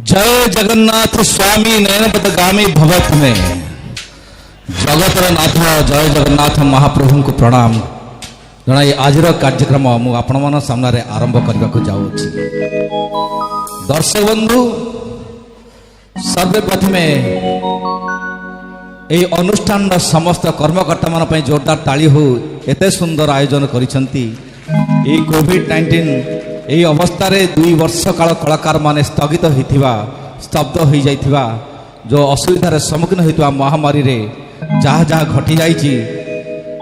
जय जगन्नाथ स्वामी नयनपथगामी भवत में जगतर नाथ जय जगन्नाथ महाप्रभु को प्रणाम जनाई आज कार्यक्रम मु आपण मन सामने आरंभ करने को जाऊँगी। दर्शक बंधु सर्वप्रथमे यही अनुष्ठान समस्त कर्मकर्ता मान जोरदार ताली हो एते सुंदर आयोजन करिसंती। कोविड-19 यही अवस्था 2 वर्ष काल कलाकार माने स्थगित होइथिबा स्तब्ध हो जाइथिबा जो असुविधार सम्मुखीन होइथिबा महामारी रे जहाँ जहाँ घटी जाइछि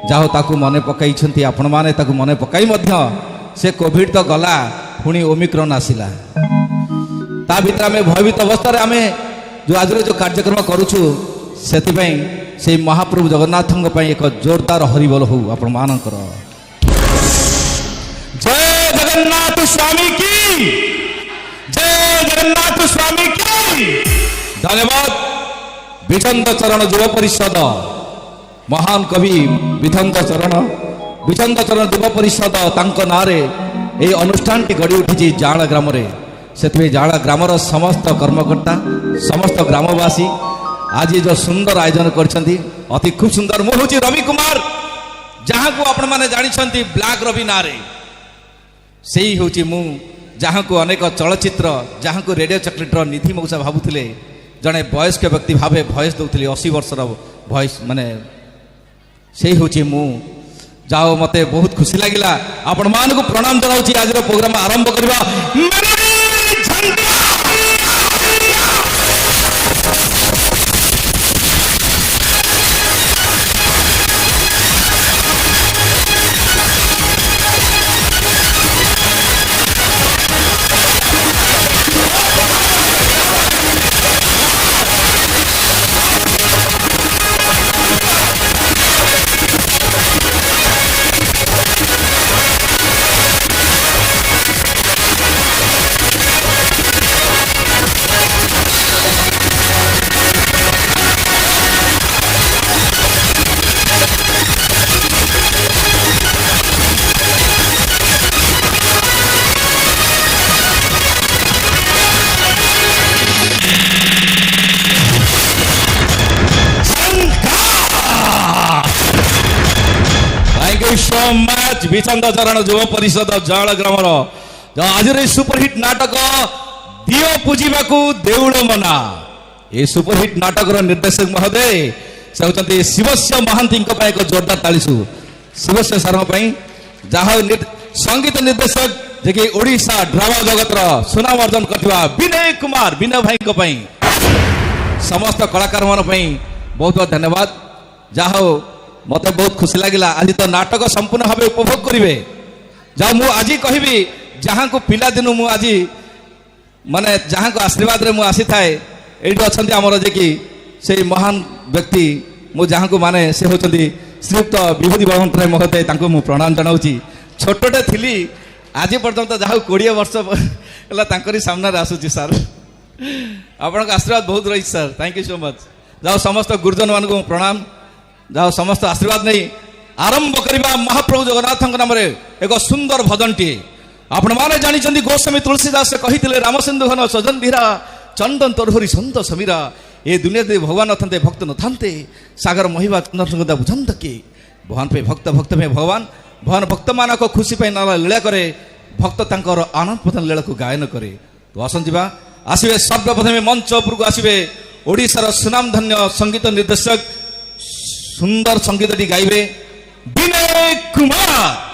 जाहो ताकू मने पकाइछंती आपण माने ताकू मने पकाई मध्य से कोविड तो गला पुणी ओमिक्रॉन आसिला ता भीतर आमे भयभीत अवस्था रे आमे जो आज जो कार्यक्रम करूछु सेतिपई से महाप्रभु जगन्नाथଙ୍କ ପାଇଁ एक जोरदार हरिबोल हो आपण मानकर। जय जगन्नाथ स्वामी की जय जगन्नाथ स्वामी की धन्यवाद। विचंद चरण युव परिषद महान कवि विचंद चरण युव परिषद तांको नारे ए अनुष्ठान टी गड़ी उठी जाड़ ग्राम रे सेतबे जाड़ ग्रामर समस्त कर्मकर्ता समस्त ग्रामवासी आज जो सुंदर आयोजन करछंती अति खूब सुंदर। मु होची रवि कुमार जहाँ को आपण माने जानिछंती ब्लैक रवि नारे सेही होची मु जहाँ को अनेक चलचित्र जहाँ को रेडियो चॉकलेटर निधि मौसा भाबुथिले जड़े वयस्क व्यक्ति भावे भॉइस दौले 80 वर्षर भॉइस माने से हूँ मु जाओ मते बहुत खुशी लगिला आपण मान को प्रणाम जनाऊँ। आज प्रोग्राम आरंभ करवा विचंद चरण युव परिषद जाड़ ग्रामर आज सुपरहिट नाटक दियो पूजिबाकू देउल मना ये सुपरहिट नाटक निर्देशक महोदय से होचंती शिवस्य महांती एक जोरदार तालीसु शिवस्य सार जहाँ संगीत निर्देशक जे कि ओडिशा ड्रामा जगतर सुनाम अर्जन करथिबा विनय कुमार विनय भाई समस्त कलाकार मान बहुत बहुत धन्यवाद। जहाँ मत बहुत खुशी लगिला आज तो नाटक संपूर्ण भाव उपभोग करेंगे जहाँ मु आज कहबी जहाँ को पिला दिन मु आज माने जहाँ को आशीर्वाद रे मु आसी थाए एठी अछंती हमर जे कि से महान व्यक्ति मु जहाँ को माने से होचंती श्रीयुक्त विभूति बळवंत राय महोदय तांको मु प्रणाम जनाउची। छोटटे थिली आज पर्यंत जहाँ 20 वर्ष हला तांकरी सामने आसुची सर आपन आशीर्वाद बहुत रही sir thank you so much. जहाँ समस्त गुरुजन मान को प्रणाम जहाँ समस्त आशीर्वाद नहीं आरंभ करवा महाप्रभु जगन्नाथ नाम एक सुंदर भजन टी आपण माने जानी गोस्वामी तुलसीदास कही राम सिंधु घन सजन धीरा चंदन तोरहरी संत समीरा ये दुनिया दे भगवान अथंते भक्त न थांते सागर महिमा चंद्र बुझंत के भगवान पे भक्त भक्त में भगवान भगवान भक्त मान को खुशी पे नाला लीला करे भक्त तांकर आनंद पतन लीला को गायन करे। तो आसन जीवा आसबे सर्वप्रथमे मंच उपरको आसबे ओडिशार सुनाम धन्य संगीत निर्देशक सुंदर संगीत गाइबे विनय कुमार।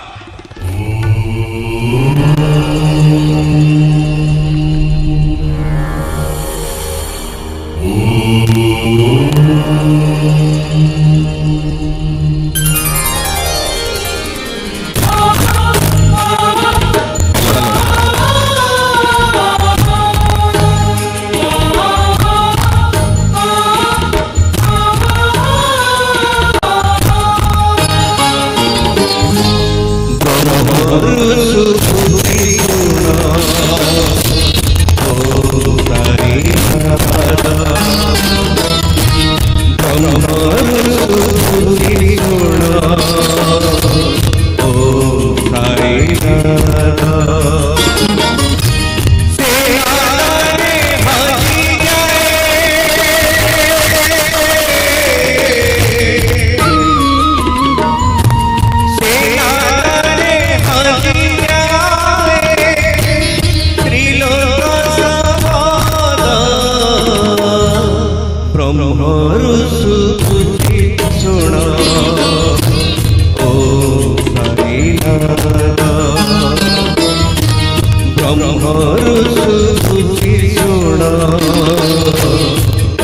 सुबुद्धि शुण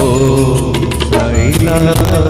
ओम साईनाथ।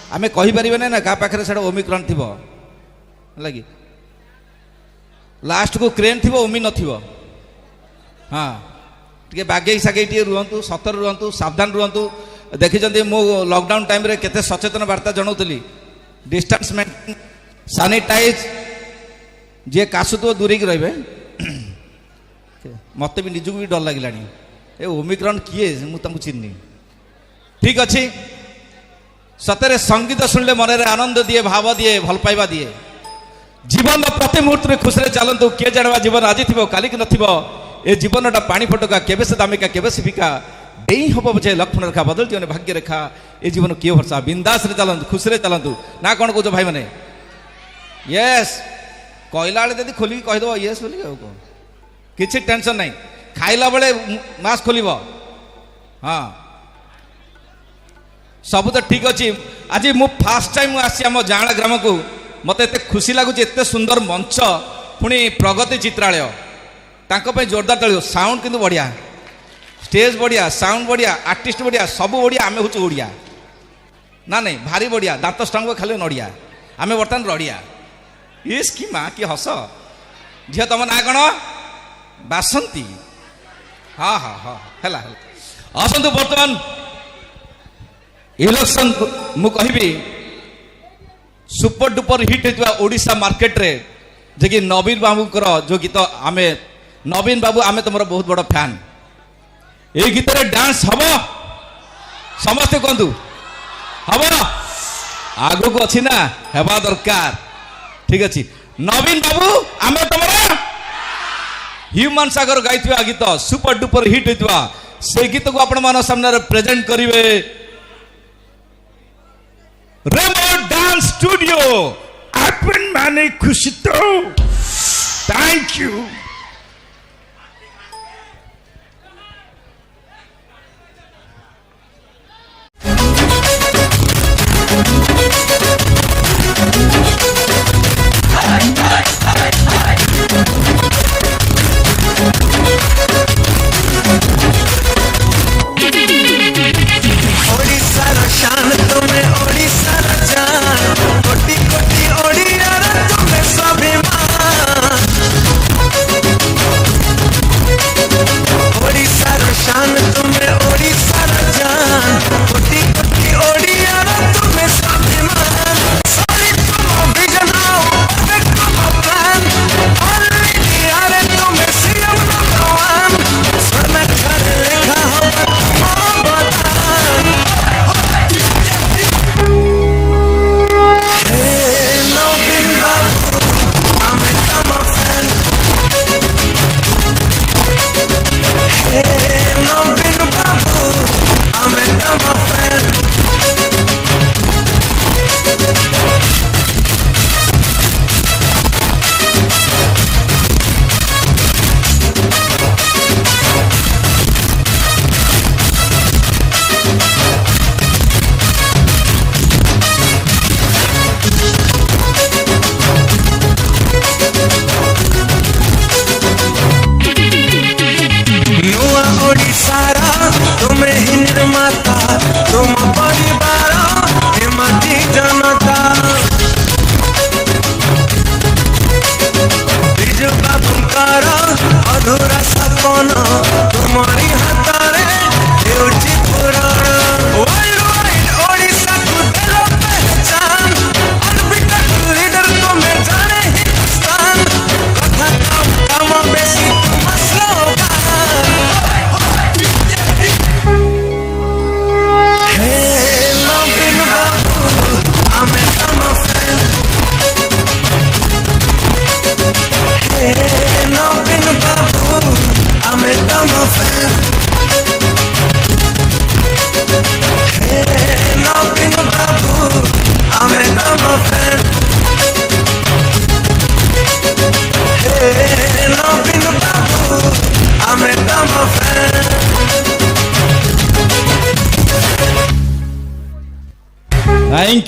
आमे कहि परिबे ना का पाखरे सेडा ओमिक्रॉन थिबो लगी लास्ट को क्रेन थिबो ओमि नथिबो हाँ टे बागे सागे टे रुहतु सतर रुहतु सावधान रुहतु देखी मो लॉकडाउन टाइम रे केते सचेतन वार्ता जनाऊली डिस्टेंस मेंटेन सैनिटाइज जे काशुथो दूरे की रही मत भी निजक भी डर लगे ए ओमिक्रॉन किए मुझे चिन्नी ठीक अच्छे सतरे संगीत शुणिले मन में आनंद दिए भाव दिए भल पाइबा दिए जीवन प्रति मुहूर्त में खुशी चलतु किए जानवा जीवन आज थी कालिक नथिबो ए जीवनटा पानी फटका केबे से दामिका केबे से फिका डेई हम बचे लक्ष्मण रेखा बदल जीवन भाग्य रेखा ए जीवन किए भरसा बिंदास रे चलतु खुशी चलतु ना कौन कौच भाई मैंने यस कहला बेले यदि खोलिक कहीदेव यस बोलिक किसी टेंशन नहीं खाइला बेले मास्क खोल हाँ सब तो ठीक अच्छे आज मु फास्ट टाइम आसी आम जाँला ग्राम को मत एत खुशी लगुच एत सुंदर मंच पुणी प्रगति चित्रालय तांको जोरदार ताली साउंड किंतु बढ़िया स्टेज बढ़िया साउंड बढ़िया आर्टिस्ट बढ़िया सब बढ़िया आम हूँ ओडिया ना नहीं भारी बढ़िया दांत स्टांग खाली नड़िया आम बर्तमान रड़िया इस कि माँ कि हस झील तुम ना कौन बासंती हाँ हाँ हाँ है आसतु बर्तमान इलेक्शन मु कहि सुपर डुपर हिट होता ओडिशा मार्केट रे जे कि नवीन बाबू जो गीत आमे नवीन बाबू आमे तुम बहुत बड़ फैन ये गीत रे डांस हम समस्ते कहतु हम आगु को अच्छी ना हेबा दरकार ठीक अच्छे नवीन बाबू आमे तुम ह्यूमन सागर गाई गीत सुपर डुपर हिट होता से गीत को आपण मान सामने प्रेजेंट करिवे रेमो डांस स्टूडियो अपन माने खुशी तो thank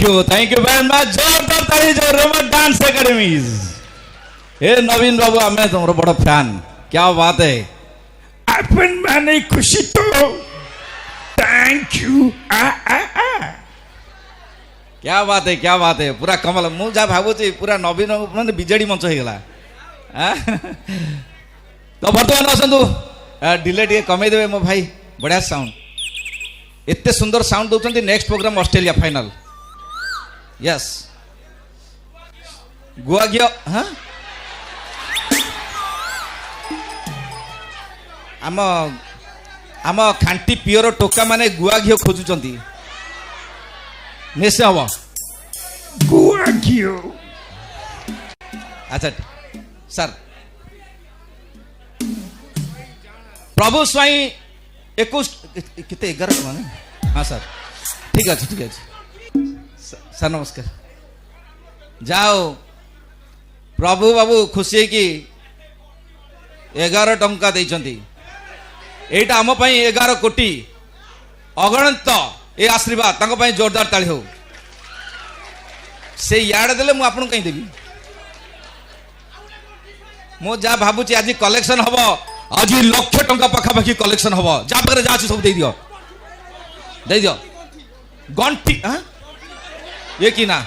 you thank you very much जोरदार ताली जो रेमो डांस एकेडमीज ए नवीन बाबू हमें तुम्हारा बड़ा फैन क्या बात है अपन माने खुशी तो थैंक यू क्या बात है, क्या बात है, पूरा कमल। मु जा भावुची पूरा नवीन माने बिजेडी मंच हो गला। तो बर्तमान आसतु डिले टे कमे देवे मो भाई, बढ़िया साउंड, एते सुंदर साउंड दउछंती। Next program Australia final. Yes गुआ गियो। हाँ आम आम खांटी पियर टोका माने गुआ घिओ खोजुचंती। निश्चय हम गुआ घिओ। अच्छा सर, प्रभु स्वाई 21 कितने 11 टका ना। हाँ सर ठीक अच्छे ठीक अच्छे सर नमस्कार। जाओ प्रभु बाबू खुशी कि 11 टंका देइचंती। एटा आम पई 11 कोटी अगणित ए आशीर्वाद तांको पई जोरदार ताली हो। से याड देले मु आपन कहीं देबी। मो जा भाबुची आज कलेक्शन हबो, आज 1 लाख टंका पाखा पाखी कलेक्शन हबो। जा पाखरे जा सब दे दियो, दे दियो गंठी। हां ये की ना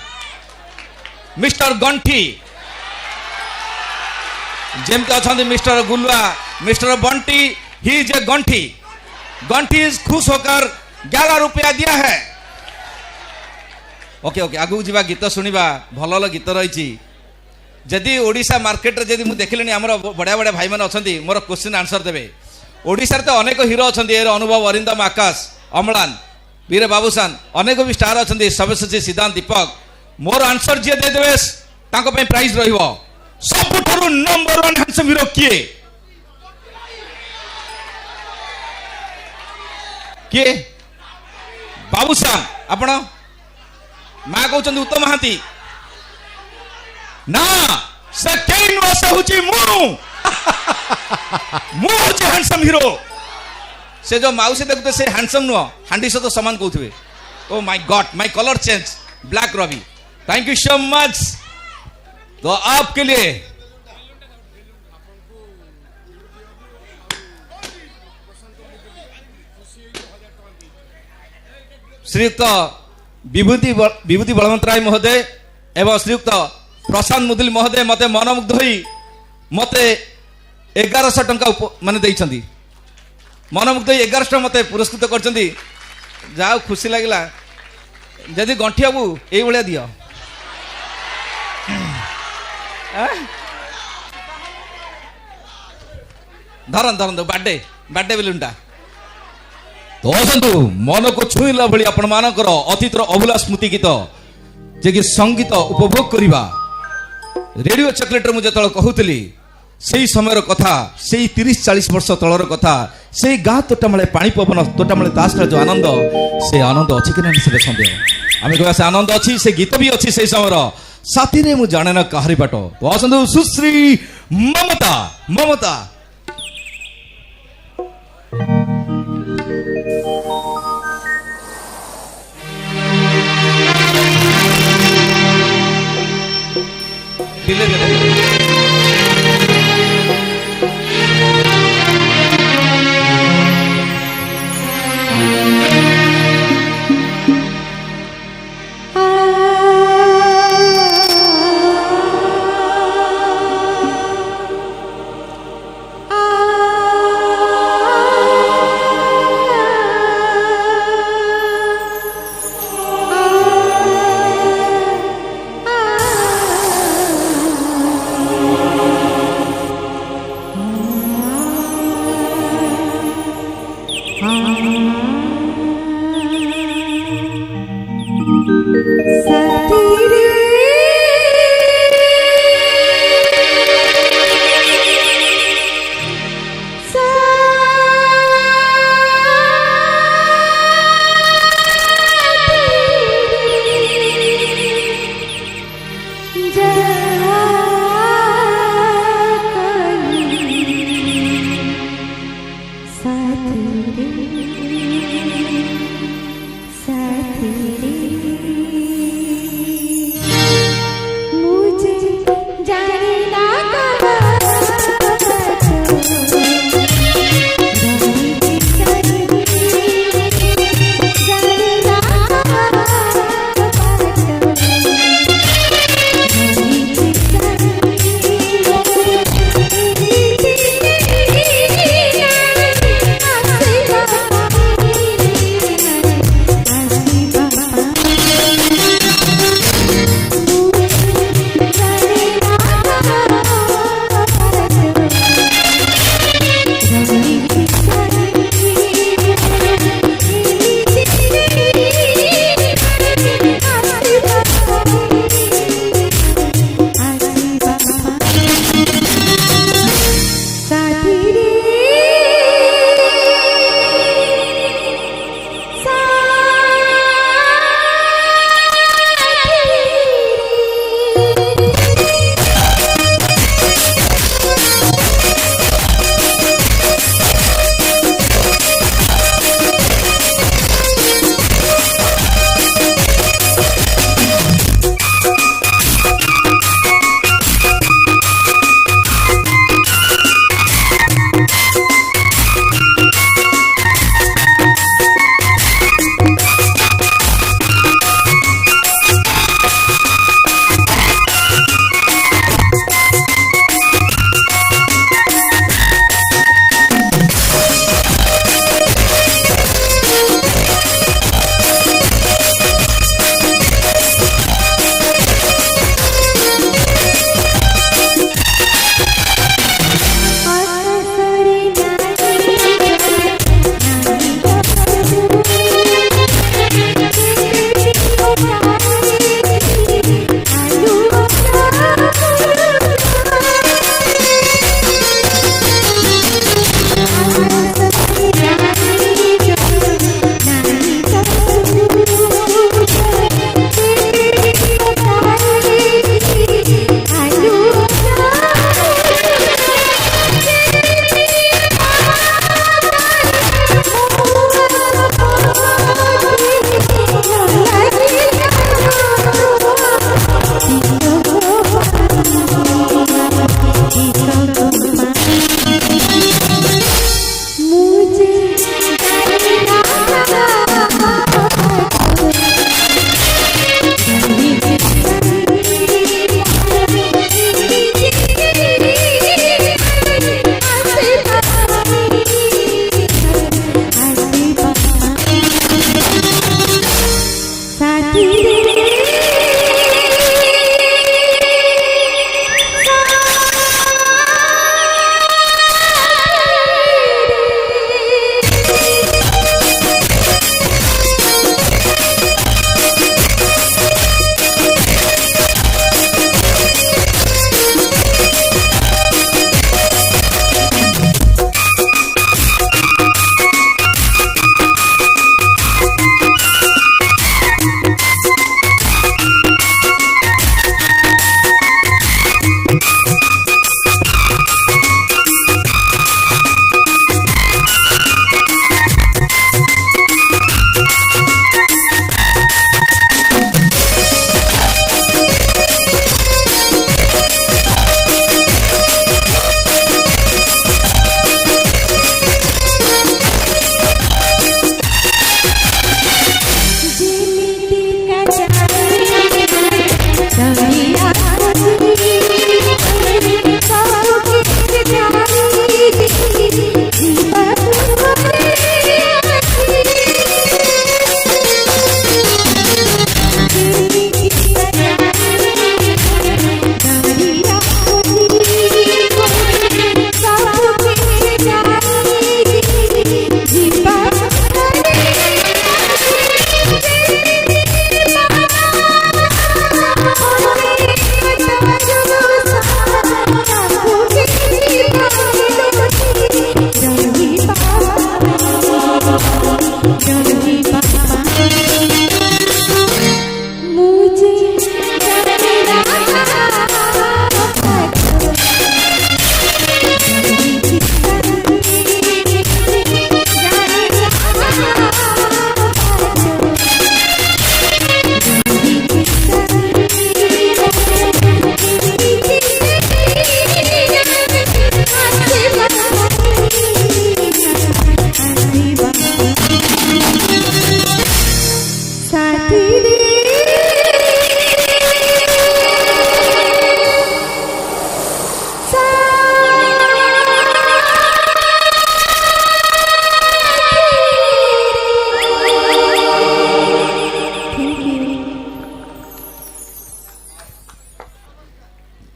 मिस्टर गंठी, जेमते अछंती mister Gulua, mister Bunty, he is a Ganthi. Ganthi is खुश होकर 11 रुपया दिया है। ओके ओके आगु जीवा गीत सुनिबा। भल भल गीत रही। जदि ओडिशा मार्केट रे जदि मु देखिलेनी हमर बड़िया बड़िया भाई माने अछंती, मोर क्वेश्चन आंसर देबे। ओडिशा रे तो अनेक हीरो अछंती, एरो अनुभव, अरिंदम, आकाश, अमलान, वीर बाबूसान, अनेक भी स्टार अछंती, सबसे सिद्धांत, दीपक। मोर आंसर जे दे देबे तांको पे प्राइज रहिबो। सबुठारु नंबर 1 हैंडसम हीरो किए किए? बाबूसान। आपण मां कहउछन उत्तम महांती ना, सेकेंड वास होची मु होची हैंडसम हीरो। से जो माउसी देखते से हैंडसम नुह, हांडी सहित समान कहउथबे। Oh my god, my colour change, black Ravi. Thank you so much. तो आपके लिए श्रीयुक्त विभूति बलवंत राय महोदय एवं श्रीयुक्त प्रशांत मुदुली महोदय मते मनमुग्ध होई मते 1100 टंका माने देइछंती। मनमुग्ध 1100 टंका मते पुरस्कृत करछंती। जाओ खुशी लागिला। जदि गंठी बाबू एई भलिया दियो। धरन धरन बर्थडे बर्थडे बेलुनटा। तो आसतु मन को छुईला भली आपण मानकर अतीतर अभुला स्मृति गीत जे कि संगीत उपभोग करिबा। रेडियो चॉकलेट मु जतल कहूतली सेई समयर कथा, सेई 30-40 वर्ष तलर कथा, सेई गाँ तोटामळे पानी पवन तोटामळे तासरा जो आनंद, से आनंद अछि कि नहीं से संदेह। आमे कहबा से आनंद अछि, से गीत भी अछि सेई समयर। साथी रे मु जाने ना काहरी बाटो। तो आसतु सुश्री ममता ममता। दिले दिले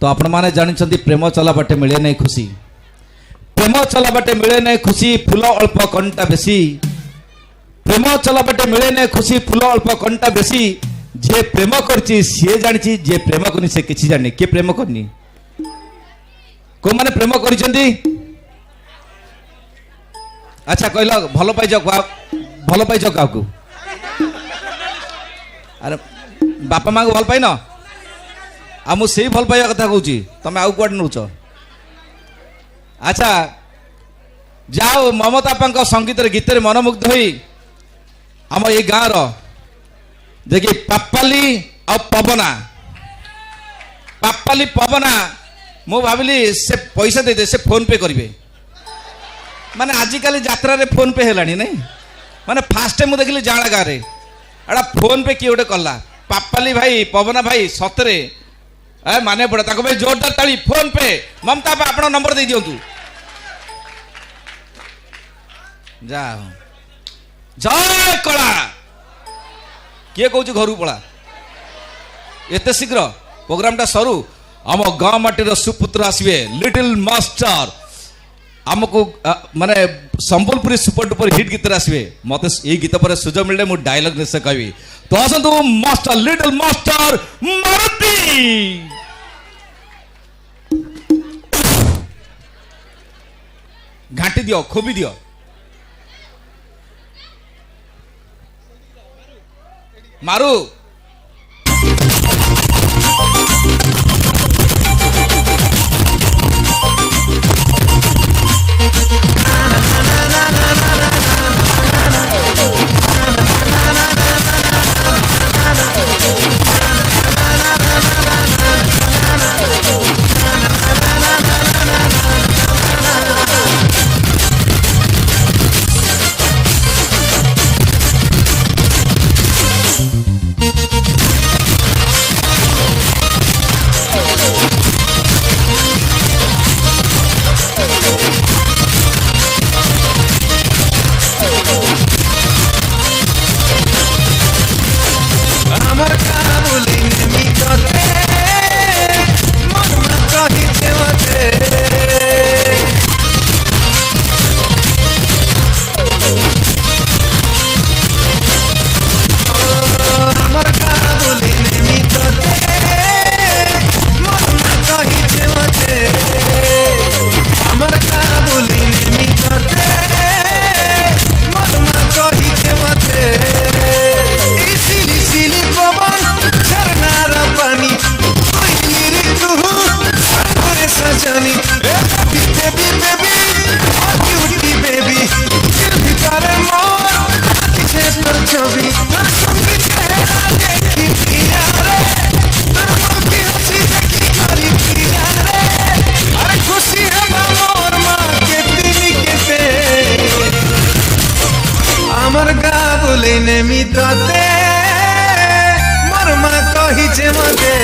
आपण माने जानिछंती प्रेम चला बाटे मिले नहीं खुशी, प्रेम चला बाटे मिले नहीं खुशी, फूल अल्प कंटा बेसी, प्रेम चला बाटे मिले नहीं खुशी, फूल अल्प कंटा बेसी, जे प्रेम करची सी जानी, जे प्रेम करनी से किसी जानी, किए प्रेम करनी, को माने प्रेम करिसेंती। अच्छा कहल भल पाइज, भल पाइज क्या, अरे बापा माँ को भल पाइन, आ मुझे भल पाइबा कथा कहूँ, तुम आउ कौन नौच। अच्छा जाओ ममता आपा संगीत गीत मनमुग्ध हो आम ये गाँव देखिए पापाली आ पवना, पापाली पवना मु भाविली से पैसा दे से फोन पे करेंगे, माने आजिकल यात्रा रे फोन पे है नहीं, माने फास्ट टाइम देखिली जाड़ा गाँव में एड़ा फोन पे किए गोटे कला, पापाली भाई पवना भाई सतरे माने पड़ा ताको भाई जोरदार ताली, फोन पे ममता आप नंबर दे दिंतु, जा जय कला किए कौच घर पड़ा एत शीघ्र प्रोग्राम टा सरू आम गाँ माटीर सुपुत्र आसवे लिटिल मास्टर आमको माने संबलपुरी सुपर डुपर हिट गीत आसवे, मत ये गीत पर सुजोग मिले मुझे डायलॉग निश्चय कहि, तो आसतु मास्टर लिटिल मास्टर मारुति। घाटी दियो खोबी दियो, मारू मित्रते मोर माँ कही मते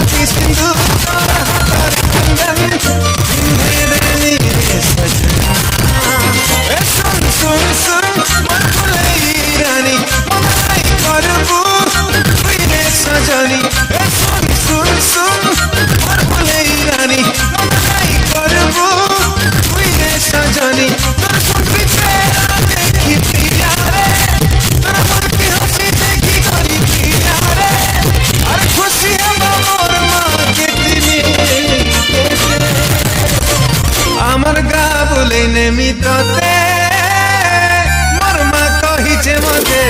मोती सिंदूर तोर हाथर कंगन पिंधे देली रे सजना ए सुन सुन सुन मन भुलई रानी मनाई करबू तुई रे सजनी ए सुन सुन सुन मन भुलई रानी मनाई करबू तुई रे सजनी तोर सुन पीछे देखी पिया रे तोर मन की हंसी देखी करी पिया रे अरे खुशी है मोर माँ के दिली আমার গা বলে নেমিততে মোর মা কহিছে মতে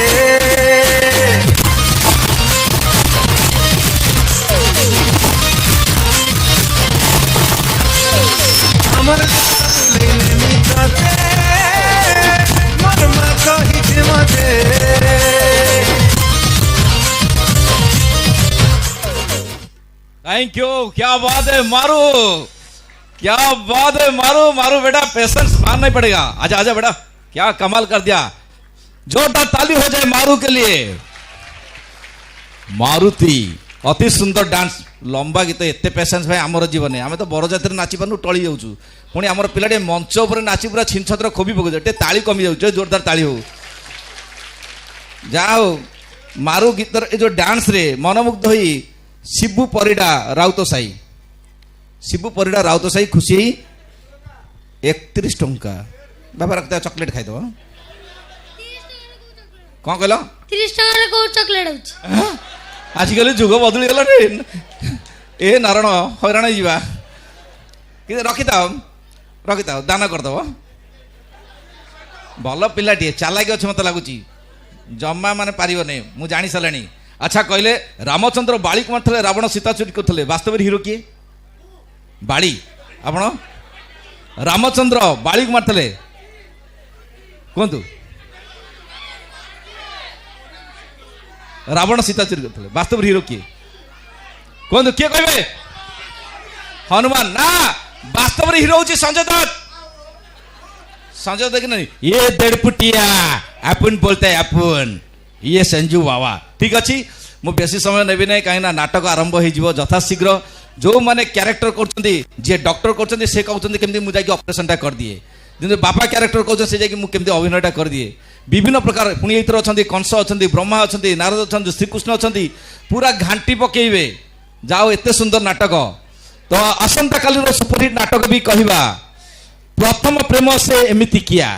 আমার গা বলে নেমিততে মোর মা কহিছে মতে थैंक यू, क्या बात है मारू, क्या बात है मारू, मारू बेटा पेशेंस मारना ही पड़ेगा। आजा आजा बेटा, क्या कमाल कर दिया, जोरदार ताली हो जाए मारू के लिए। मारुति अति सुंदर डांस, लंबा गीत, एते पेशेंस भाई आमर जीवन आम तो बर जाति नाची पारनु टली जाऊँ, पुणी आमर पिलाटे मंच उपर नाची पूरा छिनछतर खोबी पकड़ ताली कमी जाऊँ, जोरदार ताली हो जाओ। मारू गीतर ए जो डांस रे मनमुग्ध होई शिबू परिडा राउत साई, शिबू परिडा राउत साई खुशी 31 टंका बाबा रखता चॉकलेट खाई दो। कौन कहल 30 टका को चॉकलेट आजिकल जुग बदली गला ए नारायण हैरान जीवा कि रखिथाओ दान करदब भल पिलाटी चालाकी अच्छे मत लगुच जमा माने पारिब नहीं मु जानी सारे। अच्छा कहले रामचंद्र बाड़ी को मारते रावण सीता चोरी करते वास्तव हिरो किए बाड़ी आपण रामचंद्र बाड़ी को मारते कहतु रावण सीता चोरी करते वास्तव हिरो किए कहतु किए कहे हनुमान ना वास्तव हिरो हूँ संजय दत्त। संजय दत्त नहीं ये 1.5 फुटिया अपन बोलते हैं अपन ये संजू बाबा। ठीक अच्छे मु बेसी समय नेबी ना कहीं नाटक आरंभ हो यथाशीघ्र जो मैंने क्यारेक्टर कर डॉक्टर कर कहते केमती मुझे ऑपरेशन कर दिए जमी बापा क्यारेक्टर कहते से केमती अभिनयटा कर दिए विभिन्न प्रकार पुणी ये अच्छा कंस अच्छा ब्रह्मा अच्छा नारद अच्छा श्रीकृष्ण अच्छा पूरा घाटी पकेबे जाओ एते सुंदर नाटक। तो आसंता काली सुपरहिट नाटक भी कहवा प्रथम प्रेम से एमिति किया,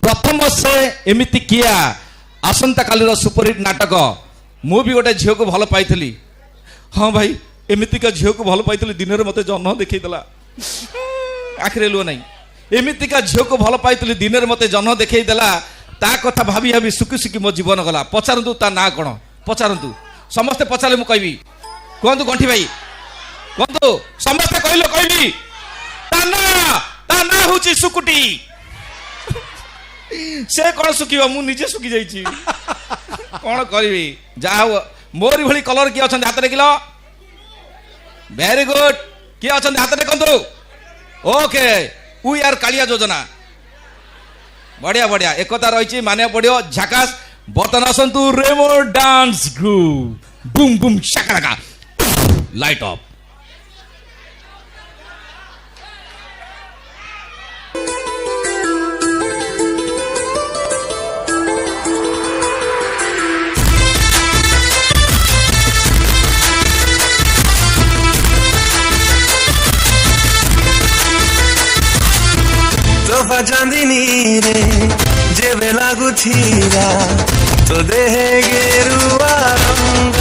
प्रथम से एमिति किया आसंता काली सुपरहिट नाटक। मु भी गोटे झील को भल पाई, हाँ भाई एमितिका झील को भल पाई दिन में मत जन्म देखला आखिरे लुह नहीं एमितिका झील को भल पाई दिन में मत जन्म देखला ता कथा भाभी भाभी सुखी सुखी मो जीवन गला। पचारतु ता ना कौन पचारतु समस्ते पचारे मु कहबी कहतु गंठी भाई कहतु समस्ते कहले कहबी ता ना हूँ सुकुटी से कौन सुखिब मु निजे सुखी जाइए कौन करी जा मोरी भली कलर किए अच्छा हाथ देखिल वेरी गुड किए अच्छा हाथ देखु ओके वी आर कालिया योजना बढ़िया बढ़िया एक रही माने पड़ो झकास। बर्तन आसतु रेमो dance group Bum Bum Shaka light of. तोहफा चांदनी रे जेबे लागू थीरा तो देह गेरुआ रंग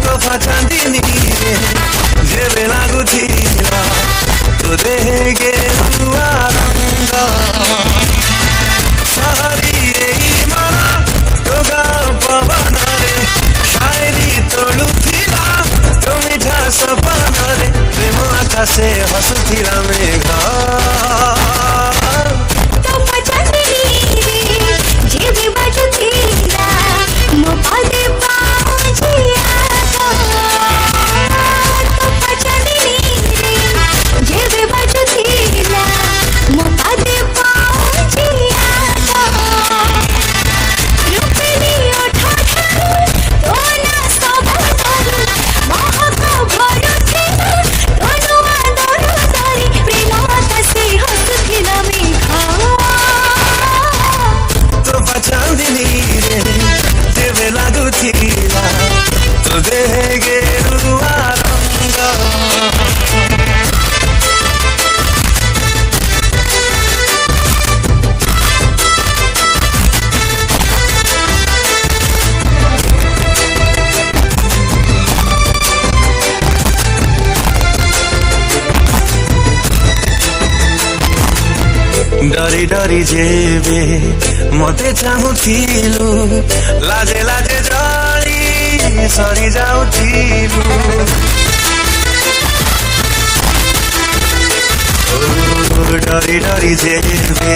तोहफा चांदनी रे जेबे लागू थीरा तो देह गेरुआ रंग सारी रे माना तोगा पवन रे शायरी तोड़ू थीरा तो मीठा सपना रे प्रेम आकाशे हसुथिरा मेघा तो पचासनी रे जेबे बाजू थीरा मो पादे पाउजिया तो पचासनी रे जेबे बाजू थीरा मो पादे पाउजिया डरी डरी जेबे मते चाहुथिलु लाजे लाजे जळी सरी जाउथिलु डरी डरी जेबे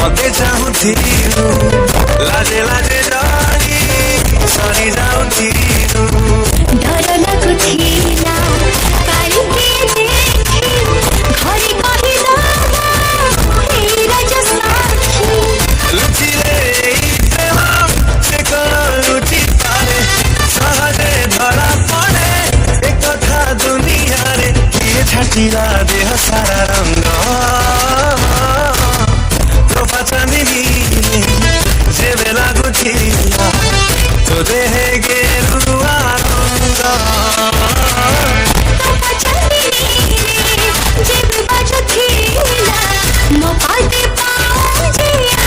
मते चाहुथिलु लाजे लाजे जळी सरी जाउथिलु डर लाଗୁଥିଲା काली के देखी घरे कहिला हे राजा साखी लुचिले हम से लुचि पारे सहजे धरा पड़े एक कथा दुनिया रे किए छाटिला देह सारा रंग तोफा चांदनी जे बेला गुथिला तो देहे गेरुआ रंग जेबे बाजुथिला मो पाते पाउजिया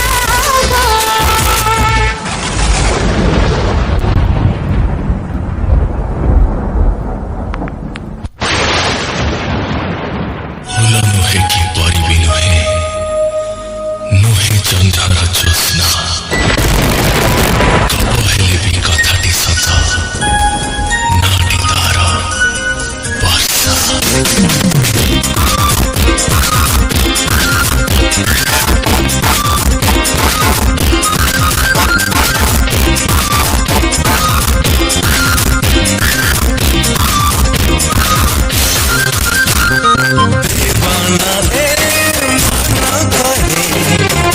फूल नुहे की बारी भी नुहे नुहे चंद्रार ज्योत्स्ना कबहेले भी कथाटी सत नाटी तार वर्षा दीवाना रे माना कहे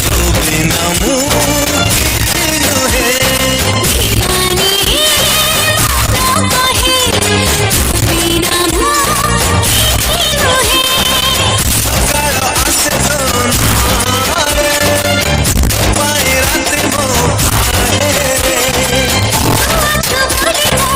तो बिना मुँह है दीवानी ना कहे बिना मोह है अगर आसे तो नारे पाए रात मो आए छबले मो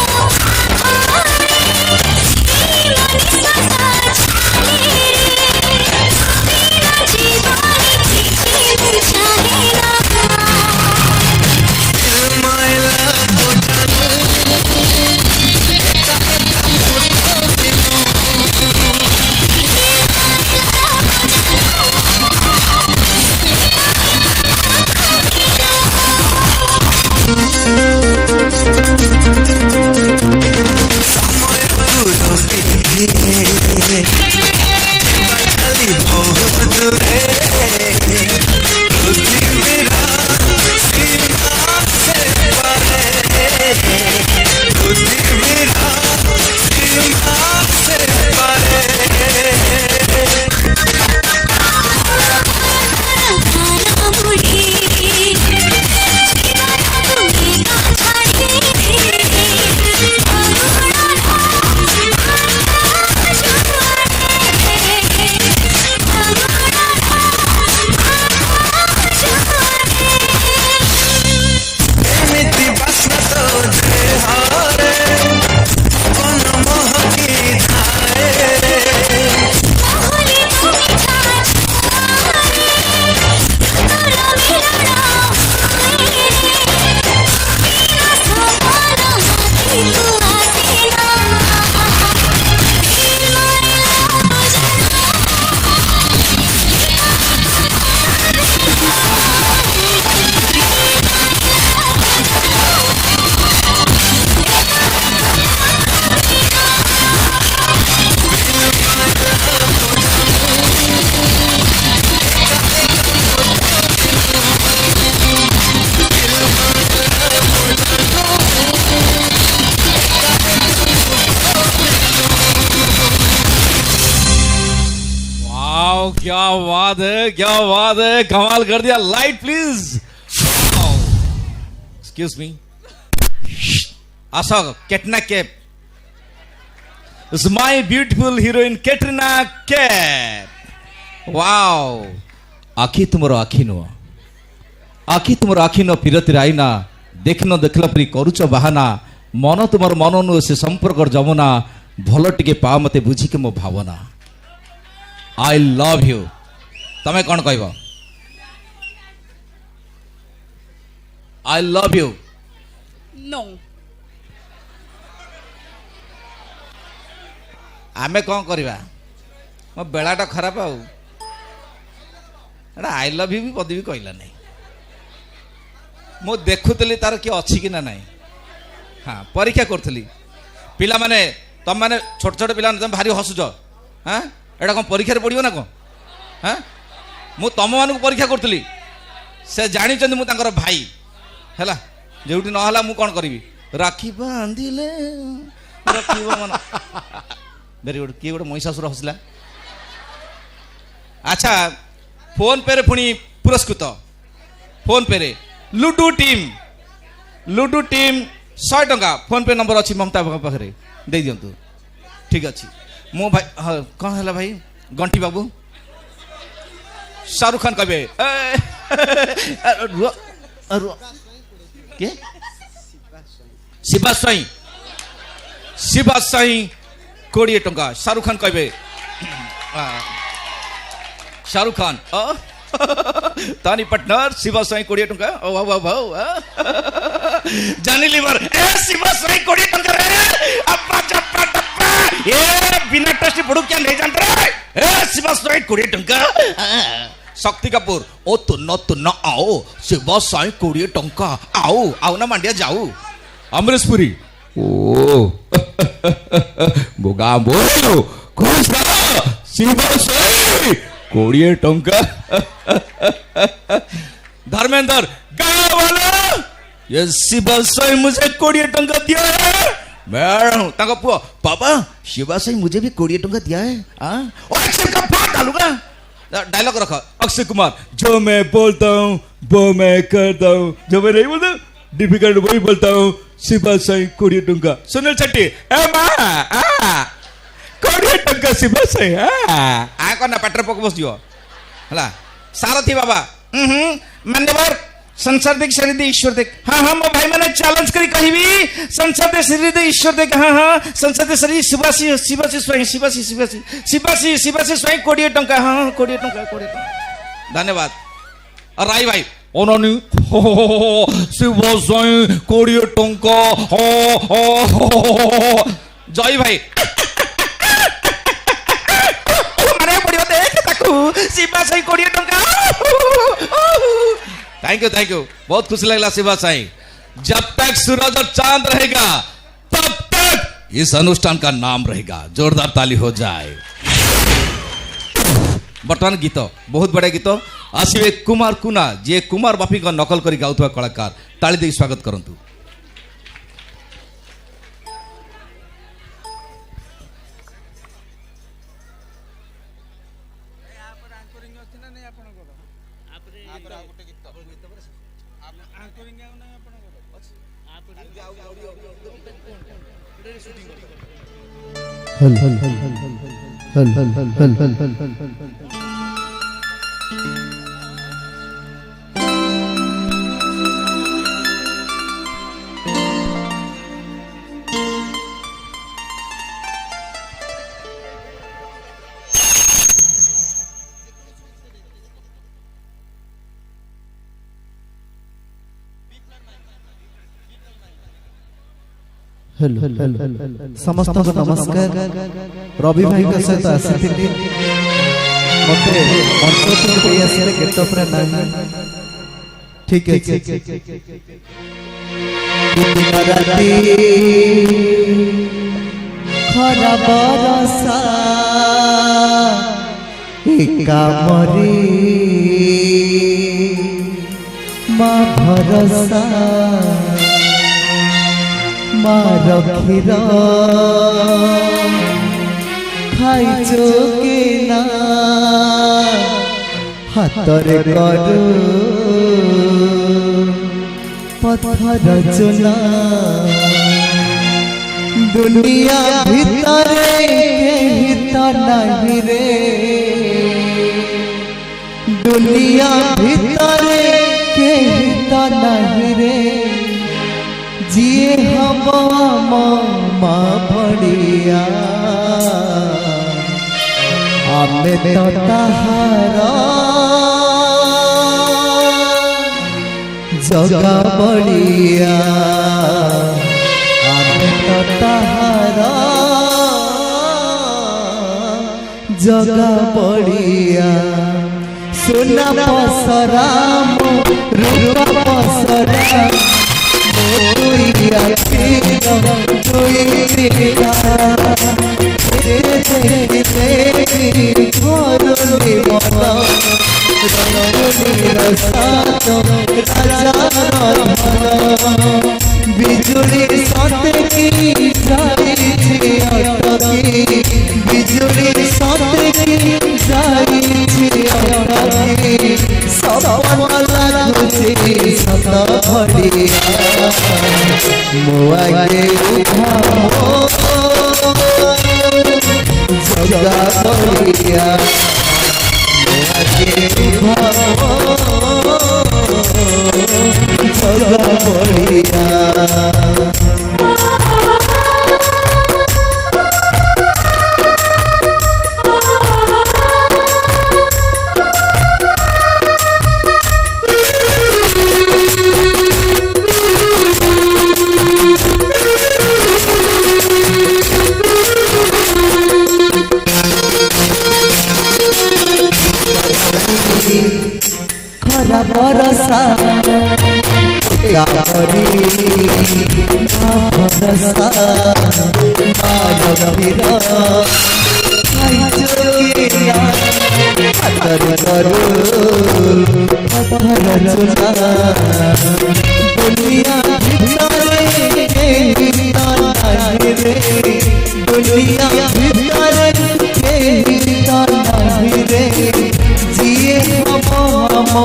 क्या बात है, क्या बात है, कमाल कर दिया। Light please. Excuse me, Asha Katrina Kaif is my beautiful heroine Katrina Kaif। Wow, आखि तुमर आखि नुह, आखि तुमर आखि न फिरती आईना, देखन देखला परी करूच बाहाना, मन तुमर मन नु से संपर्क जमुना, भल टिके पा मते बुझिके मो भावना। I love you. तमें कौन कहब? I love you. नो आमे कौन करवा? मो बेलाटा खराब आउ आई लव यू भी पदी भी कहला नहीं मु देखुली तार किए अच्छी कि ना नहीं हाँ परीक्षा करी पिला माने तुम मैंने छोट छोट पिला तुम भारी हसुच हाँ एटा कौन परीक्षा पड़ो ना कौन हाँ मु तुम मान परीक्षा करी से जानी मुझे भाई है जो ना मु कौन करी राखी बांधिले मन वेरी गुड किए गोटे महिषासुर हसला अच्छा फोन पे रे पुणी पुरस्कृत फोन पे रे लुडू टीम 100 टंका फोन पे नंबर अच्छी ममता पाखे दे दिंतु ठीक अच्छे मो भाई हाँ कौन है भाई गंटी बाबू शाहरुख खान कहे शिवा साई 20 टंका शाहरुख खान कहे शाहरुख खान तानी पार्टनर शिवा साई 20 टंका ओ वाह वाह जानी लीवर ए शिवा साई 20 टंका रे अब्बा चप्पा टप्पा ए बिना टेस्ट पड़ू क्या नहीं जानते रे ए शिवा साई 20 टंका शक्ति कपूर ओ तुन्न आओ शिवा साई 20 टंका आओ ना मांडिया जाऊ अमरीश पुरी ओ बोगा बोलो खुश शिवा साई 20 टंका धर्मेंद्र गाँव वाला ये शिवा साई मुझे 20 टंका दिया है मैं पुआ पापा शिवा साई मुझे भी 20 टंका दिया है और अक्षय का बात डालूंगा डायलॉग रखो अक्षय कुमार जो मैं बोलता हूँ वो मैं करता हूँ जो मैं नहीं बोलता डिफिकल्ट वही बोलता हूँ शिवा साई 20 टंका सुनील शेट्टी ए माँ 20 टंका शिवा साई आ कौन पेट्रोल पक बस दियो हला सारथी बाबा मान्यवर संसार देख शरीर दे ईश्वर देख हाँ मो भाई मैंने चैलेंज करी कहबी संसार दे शरीर दे ईश्वर देख हाँ संसार दे शरीर शिवासी स्वयं 20 टंका हाँ 20 टंका धन्यवाद और राई भाई ओननी शिवा साई 20 टंका जय भाई शिवा साई 20 टंका थैंक यू बहुत खुशी लगला शिवा साई जब तक सूरज और चांद रहेगा तब तक इस अनुष्ठान का नाम रहेगा जोरदार ताली हो जाए बर्तमान गीत बहुत बड़े गीत आसवे कुमार कुना जे कुमार बापी का नकल कर गाउथवा कलाकार ताली दे स्वागत करंतु समस्त नमस्कार रवि भाई के सहित आसी मते मंच गेटअप रे ना ठीक है राती खरा बरसा एका मरी मा भरसा मार खीर खाइचो के ना हातरे करू पत्थर चुना दुनिया भितरे हित नहीं रे दुनिया भितरे के हित नहीं रे जिए हम मामा बढ़िया आमे तो तहारा जगा बढ़िया आमे तो तहारा जगा बढ़िया सुना पसरा रूपा पसरा तुई आखिर तुई देखा घरुनी मन रंगुनी रसात राजार धन बिजुली सते की जाइछि अटकी बिजुली सते की जाइछि अटकी सपन लागुछि सत घड़िया मो आगे उठा जगा बढ़िया मो आगे उठा जगा बढ़िया खरा बरसा काकरी भरसा मानवीर जोगिया अतर करू अतर चुना दुनिया भितरे गीता नाही रे दुनिया भितरे गीता नाही रे जिए हम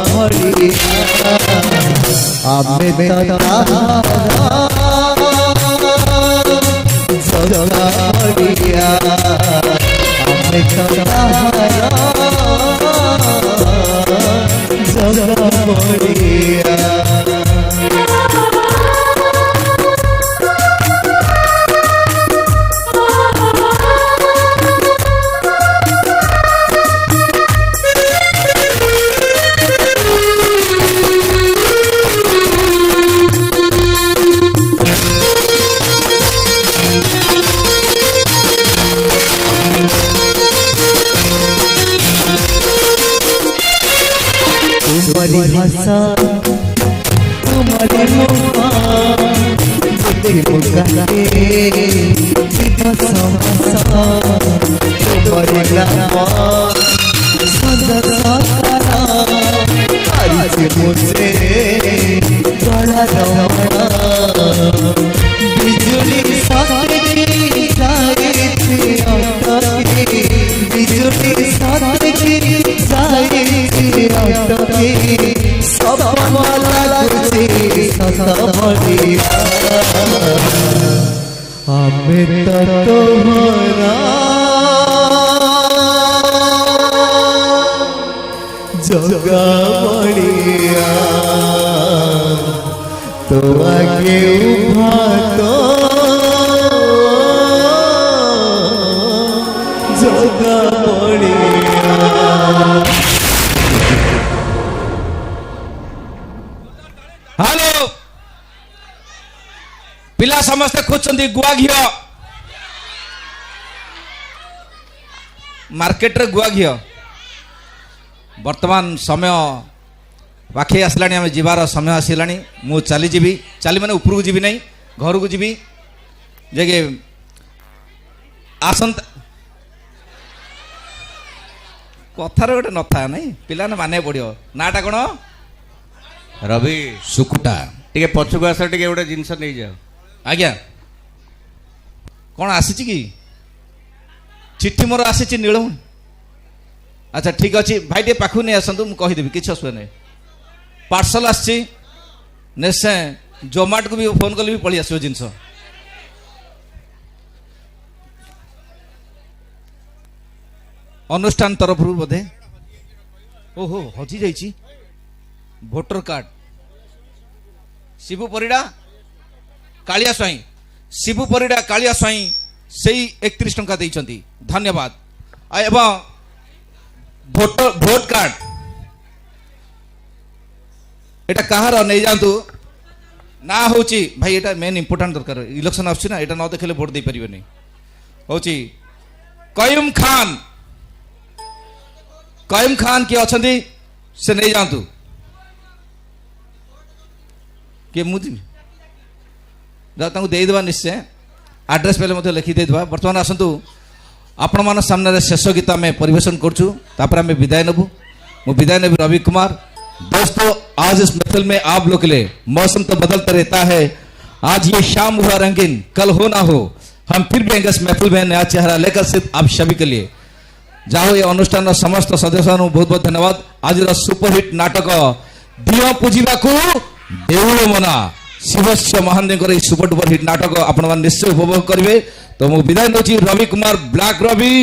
भड़िया आमे जगा बढ़िया आमे जगा बढ़िया तुम्हारी भाषा तुम्हारी मुखा जितनी मुकाने भाषा तुम्हारी नाम सदा सारा हरी मुझे बड़ा रमणा बिजुली साथे की जाए थी अटकी बिजुली साथे की जाए सब लागुछि सत बढ़िया आमे तोहरा जगा बढ़िया तो आगे उभा तो जगा बढ़िया हेलो पिला समस्ते खोजती गुआ घी मार्केट रे गुआ घी वर्तमान समय पाखे आसला आम जीवार समय आसला मु चली जीवी चली माने उपरକୁ जीवी नहीं घर को जीवी जे आसंता कथार गोटे नथा नहीं पिला माने पड़ो नाटा कौन रवि सुकुटा टिके पछुक आस टिके गोटे जिनस नहीं जाओ आज्ञा कौन आसी कि चिट्ठी मोर आसी नीलम अच्छा ठीक अच्छे भाई टे पाखु नहीं आसतु मुझे कहीदेवी किसी असुविधा नहीं पार्सल आसी जोमाटो को भी फोन कले भी पलि आसो जिनस अनुष्ठान तरफ बोधे ओहो हजि जाइए भोटर कार्ड शिबू परिडा कालिया स्वाई शिबू परिडा कालिया स्वाई से 31 टंका देइछंती धन्यवाद एवं भोट कार्ड एटा कहार नहीं जानतु ना होची भाई एटा मेन इंपोर्टेंट दरकार इलेक्शन आछी ना एटा न देखले भोट दे परिबेनी होची कयूम खान कईम खान किए अच्छा से नहीं जातु किए मुझे देदेवा निश्चय आड्रेस पहले मतलब लिखिदेवा बर्तमान आसतु आपण मान सामने शेष गीत आम परिवेशन करें विदाय नेबू मु विदाय नेबी रवि कुमार। दोस्तों आज इस महफिल में आप लोग के लिए मौसम तो बदलता रहता है, आज ये शाम हुआ रंगीन कल हो ना हो, हम फिर भी इस महफिल में नया चेहरा लेकर सिर्फ आप सभी के लिए जाओ। ये अनुष्ठान समस्त सदस्य बहुत बहुत धन्यवाद। आज सुपरहिट नाटक दियो पूजिबा को देउल मना शिवस्य महान सुपर डुपर हिट नाटक आपण निश्चय उपभोग करेंगे। तो मुझे विदाय नौची Ravi Kumar black Ravi.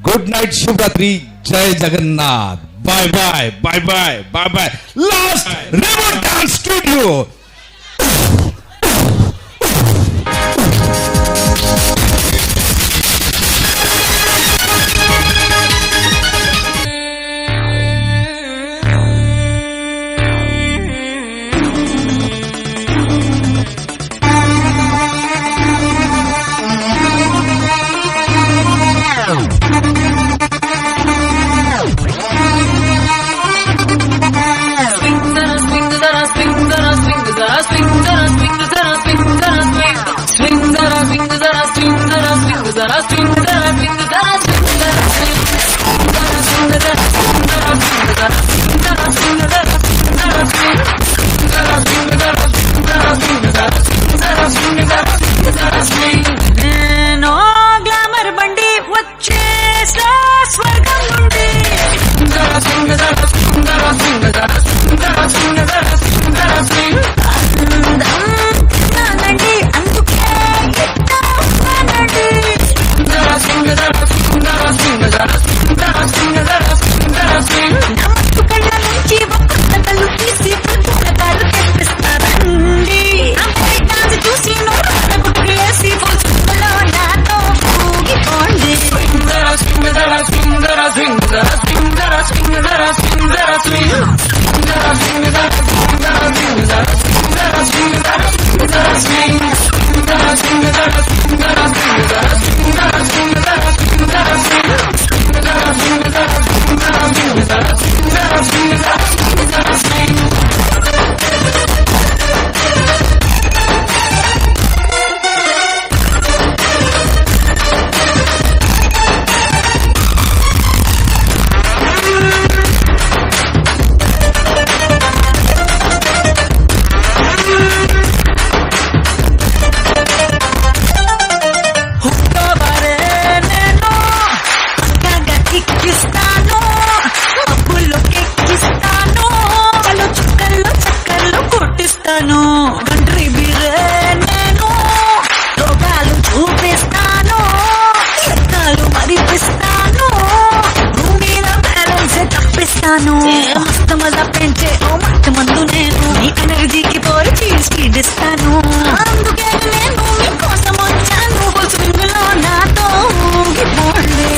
Good night, शुभरात्रि, जय Jagannath, bye bye bye bye bye bye. Last Remo dance studio. Glamour బండి వచ్చేసా స్వర్గం నుండి నానండి అందుకే నమ్మకు కళ్ళ నుంచి ఒక్కళ్ళు తీసి పుస్తకాలు తెప్పిస్తారండి డాన్స్ చూసి నోరు గుట్టులేసి పుస్తకంలో నాతో ఊగిపోండి కంట్రీ బిరే నేను రోగాలు చూపిస్తాను, ఎత్తాలు మరిపిస్తాను, భూమిన బ్యాలెన్స్ తప్పిస్తాను, మస్తు మజా పెంచే ఓ మత్తు మందు నేను మీ ఎనర్జీకి పోయి స్పీడ్ ఇస్తాను. అందుకే నేను మీకోసం వచ్చాను, స్వింగ్ లో నాతో ఊగిపోండి.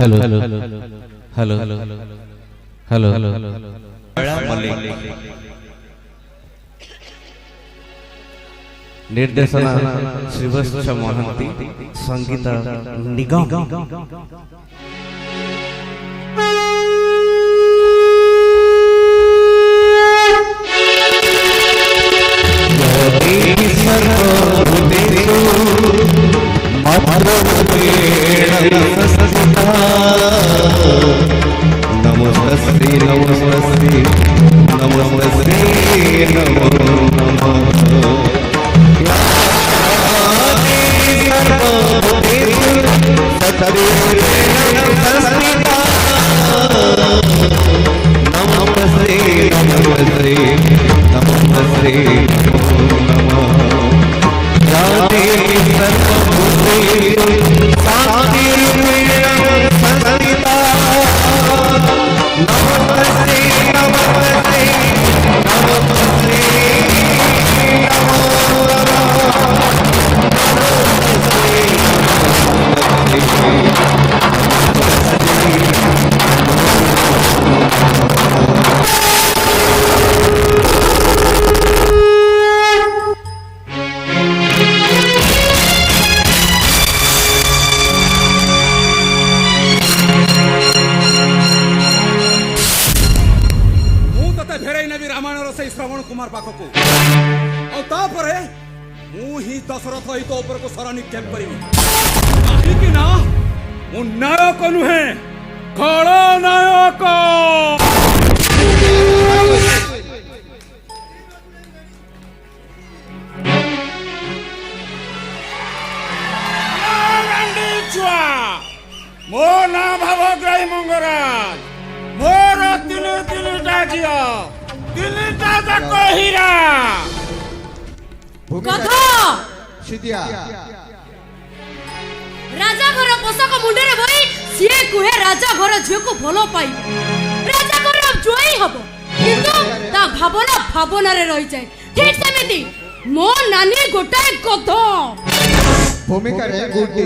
Hello hello hello hello hello निर्देशना श्रीवत्स महांती संगीत निगम नमस्ते नमस्ते नमस्ते नमो नमस्ते नमस्ते नमस्ते नमो जाते सर्वभूतेषु शान्तिरूपेण संस्थिता नमस्ते नमस्ते नमस्ते श्रवण कुमार पाखक मुझी दशरथ ही तो ऊपर को सर निक्षेप करी नायक नुहे खलनायक मो ना भावग्राही मंगराज मोर तीनटा झियो तीनटा जाक हीरा कथा राजा घर पोषक मुंडे बई सीए कुहे राजा घर झियो को भलो पाई राजा घर जोई हबो किंतु ता भावना भावना रे रही जाय ठीक सेमिति मो नानी गोटाए कथ भूमिका रे गुड्डी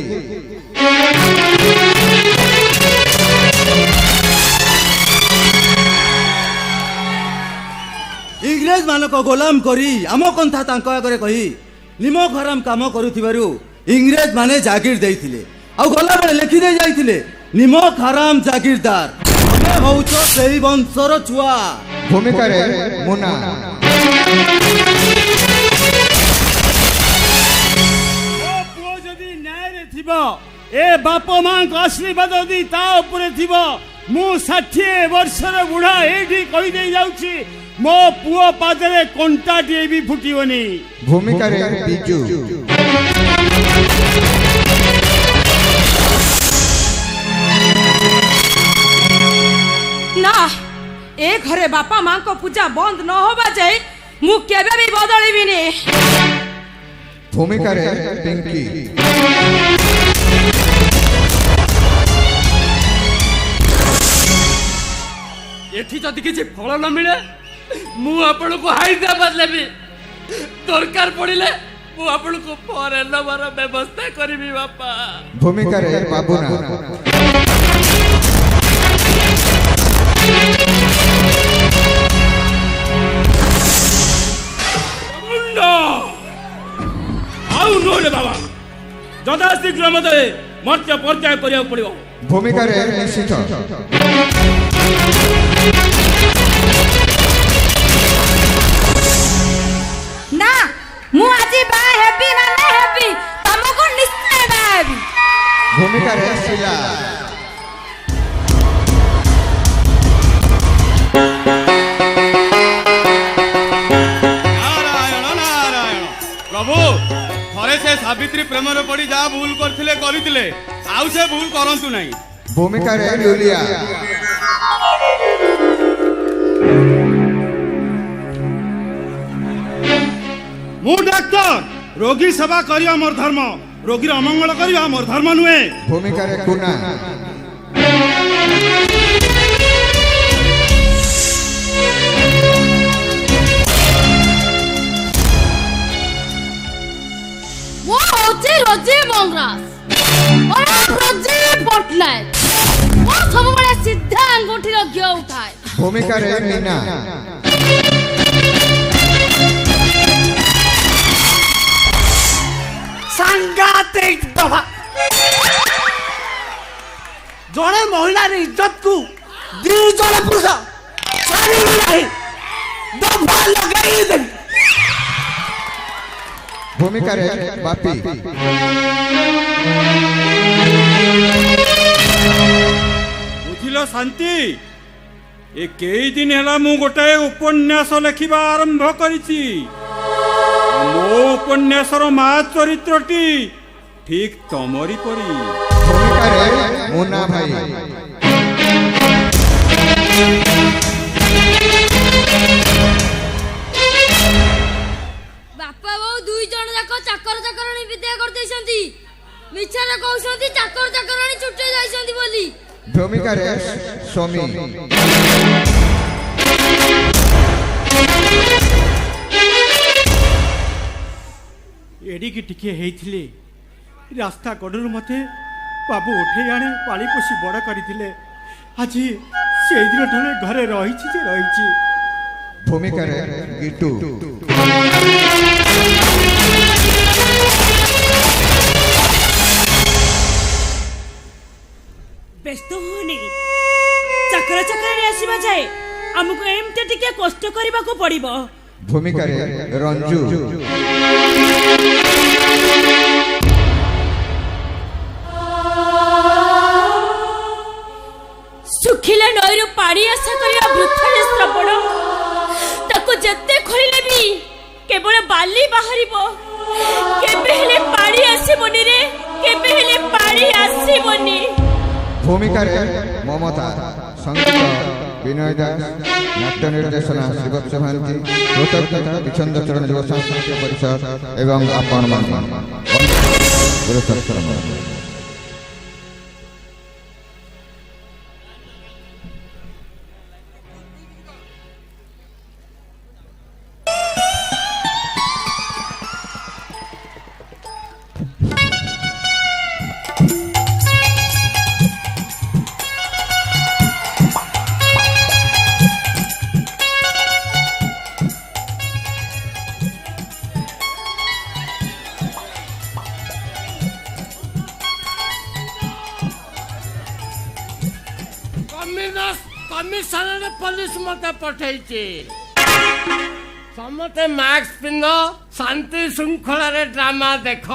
इंग्रेज मानक गोलाम करी आम कंथा तांको आगरे कही निमक हराम काम करुथिबारु इंग्रेज माने जागीर देइथिले आ गला बेले लिखि दे जाइथिले निमक हराम जागीरदार हमें होउछो सेही वंशर छुआ भूमिका रे मुना पुओ जदी न्याय रे थिबो ए बाप मां को आशीर्वाद दी ता ऊपर थिबो मु 60 वर्षर बुढ़ा एठी कहि दे जाउची मो पुओ पादरे कंटाटी भी फुटिवनी भूमिका रे बिजू ना ए घरे बापा मां को पूजा बंद न होबा जाय मु केबे भी बदलिबिनी भूमिका रे पिंकी एठी जदी किछि फल न मिले मु आपण को हैदराबाद लेबी दरकार पड़िले मु आपण को फॉरेन नंबर व्यवस्था करबी बापा भूमिका रे बाबूना मुंडा आउ नोले बाबा जदा शीघ्र मते मर्त्य पर्याय करिया पड़िबो भूमिका रे निश्चित ना मु आजी बा हैप्पी माने हैप्पी तमको निश्चय बा हैप्पी भूमिका रे शिला नारायण नारायण प्रभु थरे से सावित्री प्रेम रे पड़ी जा भूल करथिले करिथिले आउ से भूल करंतु नाही भूमिका रे लुलिया मु डॉक्टर रोगी सेवा करिया मोर धर्म रोगी अमंगल करिया मोर धर्म नुहे भूमिका रे कुना वो होची रोजी मंगरास और रोजी पटनायक ମୁଁ ସବୁବେଳେ ସିଧା ଆଙ୍ଗୁଠିର ଘିଅ ଉଠାଏ। ଭୂମିକାରେ ମୀନା ସାଂଘାତିକ ଦଫା। ଜଣେ ମହିଳାର ଇଜ୍ଜତକୁ ଦି ଜଣ ପୁରୁଷ ଛାଡ଼ିବେ ନାହିଁ। ଦଫା ଲଗାଇଦେବି। ଭୂମିକାରେ ବାପି ବୁଝିଲ ଶାନ୍ତି, ଏ କେଇ ଦିନ ହେଲା ମୁଁ ଗୋଟାଏ ଉପନ୍ୟାସ ଲେଖିବା ଆରମ୍ଭ କରିଛି। ମୋ ଉପନ୍ୟାସର ମା ଚରିତ୍ରଟି ଠିକ ତମରି ପରି। ଭୂମିକାରେ ମୁନା ଭାଇ ବାପା ବୋଉ ଦୁଇ ଜଣ ଯାକ ଚାକର ଚାକରାଣୀ ବିଦ୍ୟା କରିଦେଇଛନ୍ତି। ମିଛରେ କହୁଛନ୍ତି ଚାକର ଚାକରାଣୀ ଛୁଟି ଯାଇଛନ୍ତି ବୋଲି। ଭୂମିକାରେ ସ୍ୱାମୀ ଏଡ଼ିକି ଟିକେ ହେଇଥିଲେ ରାସ୍ତା କଡ଼ରୁ ମୋତେ ବାବୁ ଉଠେଇ ଆଣି ପାଳି ପୋଷି ବଡ଼ କରିଥିଲେ। ଆଜି ସେଇଦିନ ଠାରୁ ଘରେ ରହିଛି ଯେ ରହିଛି। ଭୂମିକାରେ ଗିଟୁ ବ୍ୟସ୍ତ ହୁଅନି, ଚାକର ଚାକରାଣୀ ଆସିବା ଯାଏ ଆମକୁ ଏମିତି ଟିକେ କଷ୍ଟ କରିବାକୁ ପଡ଼ିବ। ଭୂମିକାରେ ରଞ୍ଜୁ ଶୁଖିଲା ନଈରୁ ପାଣି ଆଶା କରିବା ବୃଥାରେ ଶ୍ରବଣ। ତାକୁ ଯେତେ ଖୋଳିଲେ ବି କେବଳ ବାଲି ବାହାରିବ, କେବେ ହେଲେ ପାଣି ଆସିବନି ରେ, କେବେ ହେଲେ ପାଣି ଆସିବନି। ଭୂମିକାରେ ମମତା ସଙ୍ଗୀତ ବିନୟ ଦାସ ନାଟ୍ୟ ନିର୍ଦ୍ଦେଶନା ଶ୍ରୀବତ୍ସ ମହାନ୍ତି କୃତଜ୍ଞତା ବିଚ୍ଛନ୍ଦ ଚରଣ ଯୁବ ସାଂସ୍କୃତିକ ପରିଷଦ ଏବଂ ଆପଣମାନେ କମିଶନର ପୋଲିସ ମତେ ପଠେଇଛି। ସମସ୍ତେ ମାସ୍କ ପିନ୍ଧ, ଶାନ୍ତି ଶୃଙ୍ଖଳାରେ ଡ୍ରାମା ଦେଖ।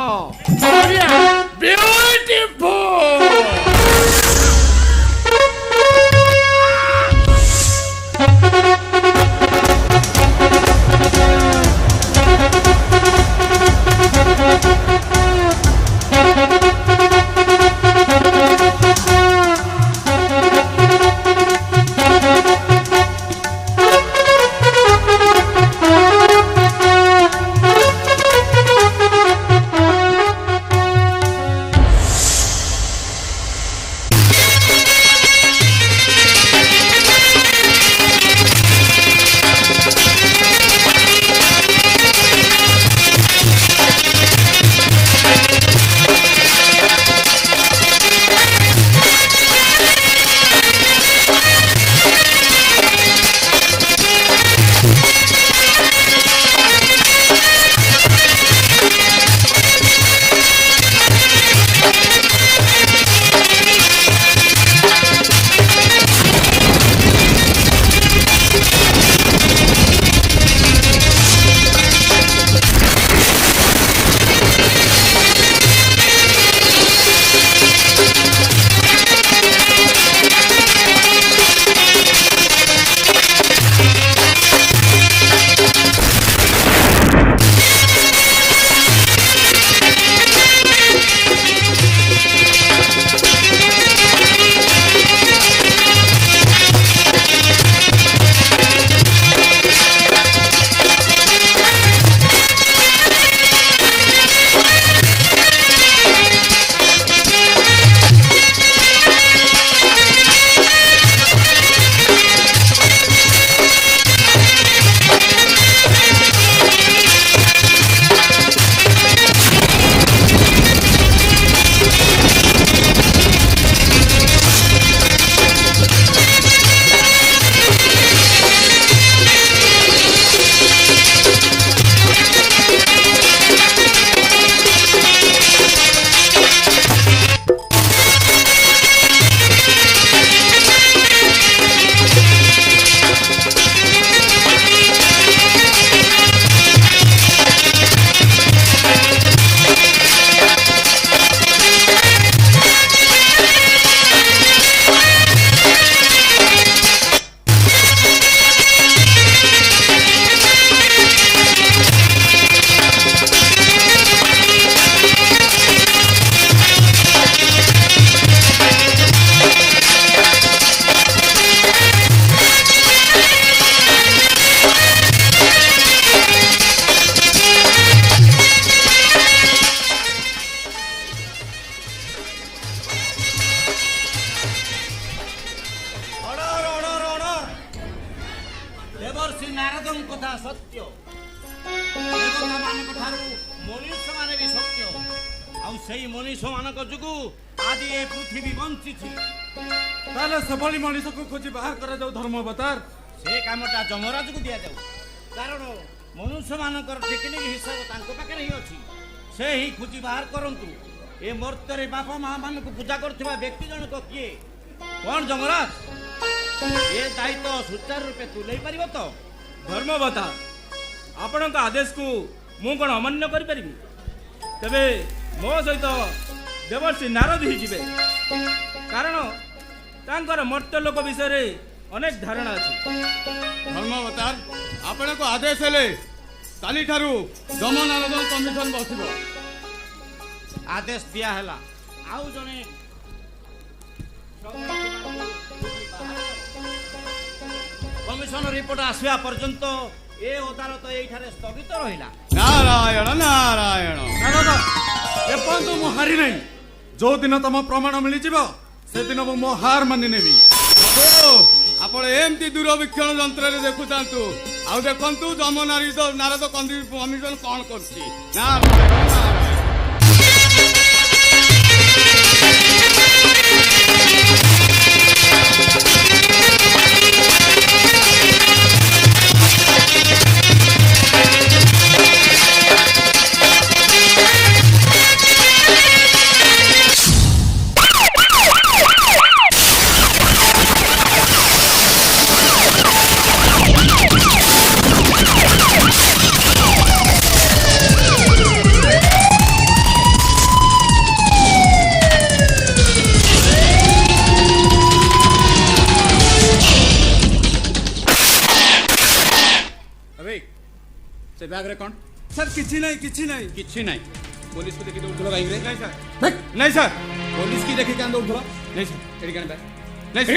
କଥା ସତ୍ୟ ଦେବତା ମାନଙ୍କ ଠାରୁ ମନୁଷ୍ୟ ମାନେ ବି ସତ୍ୟ ଆଉ ସେଇ ମନୁଷ୍ୟ ମାନଙ୍କ ଯୋଗୁ ଆଜି ଏ ପୃଥିବୀ ବଞ୍ଚିଛି। ତାହେଲେ ସେଭଳି ମଣିଷକୁ ଖୋଜି ବାହାର କରାଯାଉ ଧର୍ମାବତାର। ସେ କାମଟା ଯମରାଜକୁ ଦିଆଯାଉ, କାରଣ ମନୁଷ୍ୟ ମାନଙ୍କର ଟେକ୍ନିକ ହିସାବ ତାଙ୍କ ପାଖରେ ହିଁ ଅଛି। ସେ ହିଁ ଖୋଜି ବାହାର କରନ୍ତୁ ଏ ମର୍ତ୍ତ୍ୟରେ ବାପା ମା ମାନଙ୍କୁ ପୂଜା କରୁଥିବା ବ୍ୟକ୍ତି ଜଣକ କିଏ? କଣ ଯମରାଜ ଏ ଦାୟିତ୍ୱ ସୁଚାରୁ ରୂପେ ତୁଲେଇ ପାରିବ ତ? ଧର୍ମାବତାର, ଆପଣଙ୍କ ଆଦେଶକୁ ମୁଁ କ'ଣ ଅମାନ୍ୟ କରିପାରିବି? ତେବେ ମୋ ସହିତ ଦେବର୍ଷି ନାରଦ ହିଁ ଯିବେ, କାରଣ ତାଙ୍କର ମର୍ତ୍ତ୍ୟ ଲୋକ ବିଷୟରେ ଅନେକ ଧାରଣା ଅଛି। ଧର୍ମାବତାର, ଆପଣଙ୍କ ଆଦେଶ ହେଲେ କାଲିଠାରୁ ଯମ ନାରଦ କମିଶନ ବସିବ। ଆଦେଶ ଦିଆ ହେଲା। ଆଉ ଜଣେ କମିଶନ ରିପୋର୍ଟ ଆସିବା ପର୍ଯ୍ୟନ୍ତ ଏ ଅଦାଲତ ଏଇଠାରେ ସ୍ଥଗିତ ରହିଲା। ନାରାୟଣ ନାରାୟଣ। ଏପର୍ଯ୍ୟନ୍ତ ମୁଁ ହାରି ନାହିଁ। ଯୋଉଦିନ ତମ ପ୍ରମାଣ ମିଳିଯିବ ସେଦିନ ମୁଁ ମୋ ହାର ମାନି ନେବି। ଆପଣ ଏମିତି ଦୂରବୀକ୍ଷଣ ଯନ୍ତ୍ରରେ ଦେଖୁଥାନ୍ତୁ, ଆଉ ଦେଖନ୍ତୁ ଯମ ନାରଦ କମିଶନ କଣ କରୁଛି। से बैग रे कौन सर? किछि नहीं किछि नहीं। पुलिस को देखि दौड़ काहे रे? नहीं सर, नहीं सर, पुलिस की देखि कान दौड़ नहीं सर। एडी कान बैग नहीं सर।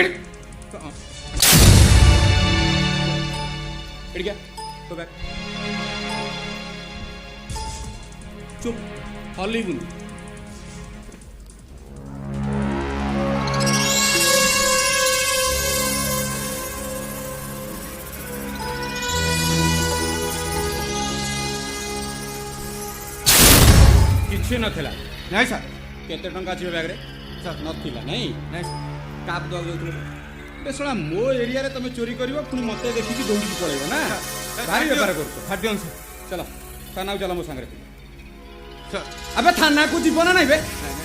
एडी क्या तो बैग चुप हॉलीवुड। କିଛି ନଥିଲା। ନାଇଁ ସାର୍। କେତେ ଟଙ୍କା ଅଛି ବ୍ୟାଗରେ? ସାର୍ ନଥିଲା। ନାଇଁ ନାଇଁ କାହାକୁ ଦେବାକୁ ଯାଉଥିଲେ? ଶୁଣା, ମୋ ଏରିଆରେ ତମେ ଚୋରି କରିବ, ପୁଣି ମତେ ଦେଖିକି ଦୌଡ଼ିକି ପଳେଇବ ନା? ଭାରି ବେପାର କରୁଛ। ଖାଦ୍ୟ ଚାଲ ଥାନାକୁ ଚାଲ ମୋ ସାଙ୍ଗରେ। ଆବେ ଥାନାକୁ ଯିବ ନା ନାଇଁ?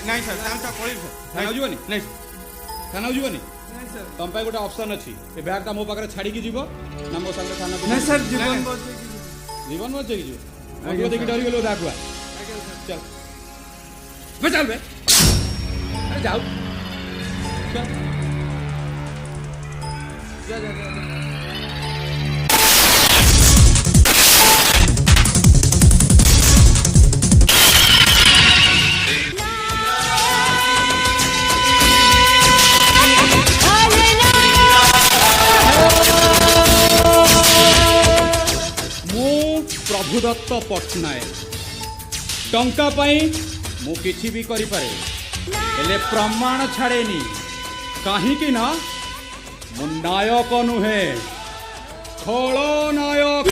ନାଇଁ ସାର୍, ପଳେଇବ। ଥାନାକୁ ଯିବନି? ନାଇଁ ଥାନାକୁ ଯିବନି? ତମ ପାଇଁ ଗୋଟେ ଅପସନ୍ ଅଛି। ଏ ବ୍ୟାଗଟା ମୋ ପାଖରେ ଛାଡ଼ିକି ଯିବ ନା ମୋ ସାଙ୍ଗରେ ଥାନାକୁ? ନାଇଁ ସାର୍, ଜୀବନ ବଞ୍ଚେଇକି ଯିବ। ଦେଖି ଡରିଗଲୁ ଆଗୁଆ। चल बे, चल बे, अरे जाओ चल। जा जा जा मु प्रभुदत्त पट्टनायक टंका पाई मु किछि भी करि पारे, हेले प्रमाण छाड़ेनी। कहीं कि ना मु नायक नुहे, खलनायक।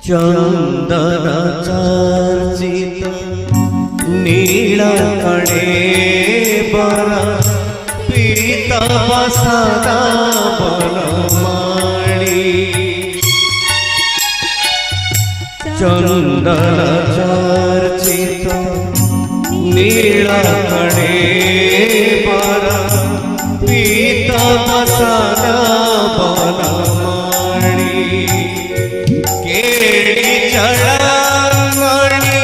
चंदन चर्चित नीलकणे बरा पीतव सदा बनमाणी। चंदन चर्चित नीलकणे बरा पीतव सदा बनमाणी। चढ़ामणि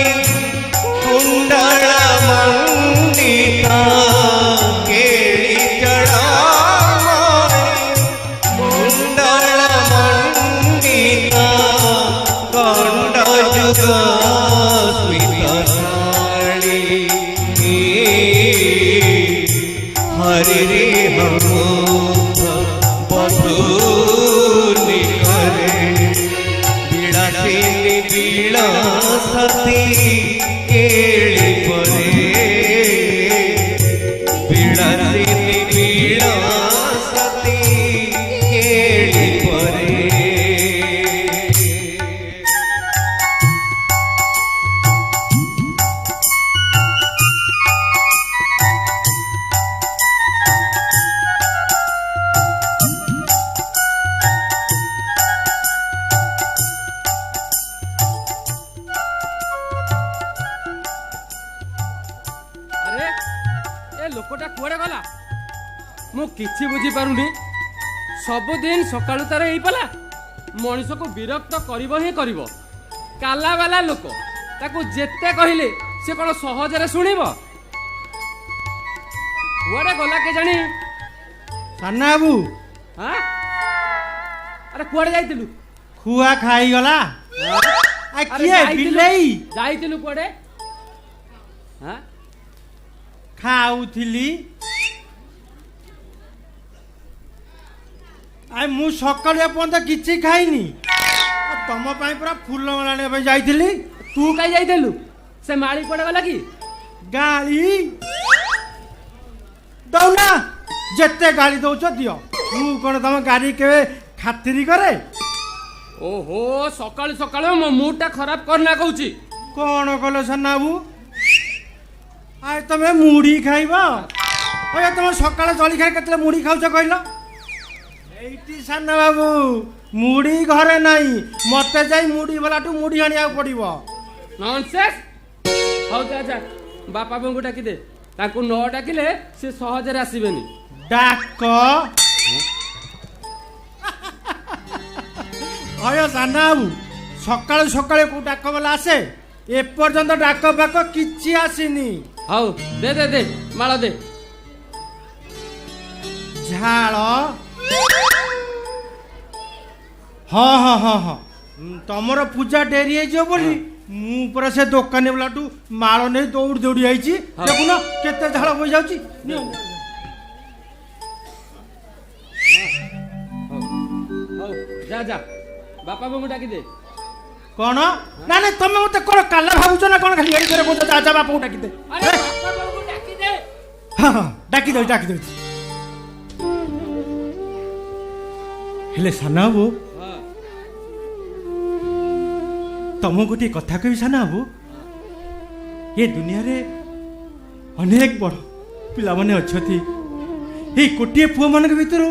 कुंडल मंडिता, केड़ी चढ़ामणि कुंडल मंडिता, कंड जुग स्मित साड़ी। हरि रे हम बधूनि करे बिलासिनी बिलासती केळी परे बिलासिनी बिलासती केळी परे अरे ए लोकटा कुआड़े गला मु किछि बुझी पारुनी सबुदिन सकाळु तार एई पला मनीष को विरक्त करिवो ही करिवो काला वाला लोक ताकू जेते कहिले से कोन सहजरे सुनिबो कुआड़े गला के जानी साना बाबू हां अरे कुआड़े जाइतिलु खुआ खाई गला आ किए बिलेई जाइतिलु कुआड़े हां खाउथिली आइ मु सकाळु एपर्यंत किछि खाइनी तम पाई पूरा फूल माला पे जाइथिली तू काई जाइतिलु से माली पड़े गला की गाली दौना जेते गाली दौच दियो मु कोन तम गाड़ी के खातिरी करे ओहो सकाळु सकाळु मो मूडटा खराब करना कहूची कोन कलो सन्ना बाबू आय तमे मुड़ी खाइबा ओए तमे सकाळे जली खाइ केतले मुड़ी खाउछ कहलो एइटी सन्ना बाबू मुड़ी घरे नाही मते जाई मुड़ी वालाटू मुड़ी आनिया पड़िबो नॉनसेंस हो जा जा बापा बंगु डाकी दे ताकू न डाकिले से सहजरे आसीबेनी डाक अयो सन्ना बाबू सकाळे सकाळे को डाक वाला आसे ए पर्यंत डाक बाक किछि आसीनी हाउ दे दे दे माला दे झाड़ हाँ हाँ हाँ हाँ तमर पूजा डेरी है बोली मु पर से दुकानी वाला माल नहीं दौड़ दौड़ी आई देखुन केते झाड़ बोई जाउची जा जा बापा बंगु डाकी दे कौन ना ना तमे मते कोन काला भाबुछ ना कोन खाली एडी करे बोझ जा जा बापा डाकी दे अरे बापा बंगु डाकी दे हाँ हाँ डाकी दे हेले साना बाबू तम गोटे कथा कही साना बाबू ये दुनिया रे अनेक बड़ पिला माने अछथि ए गोटे पुआ मान भीतर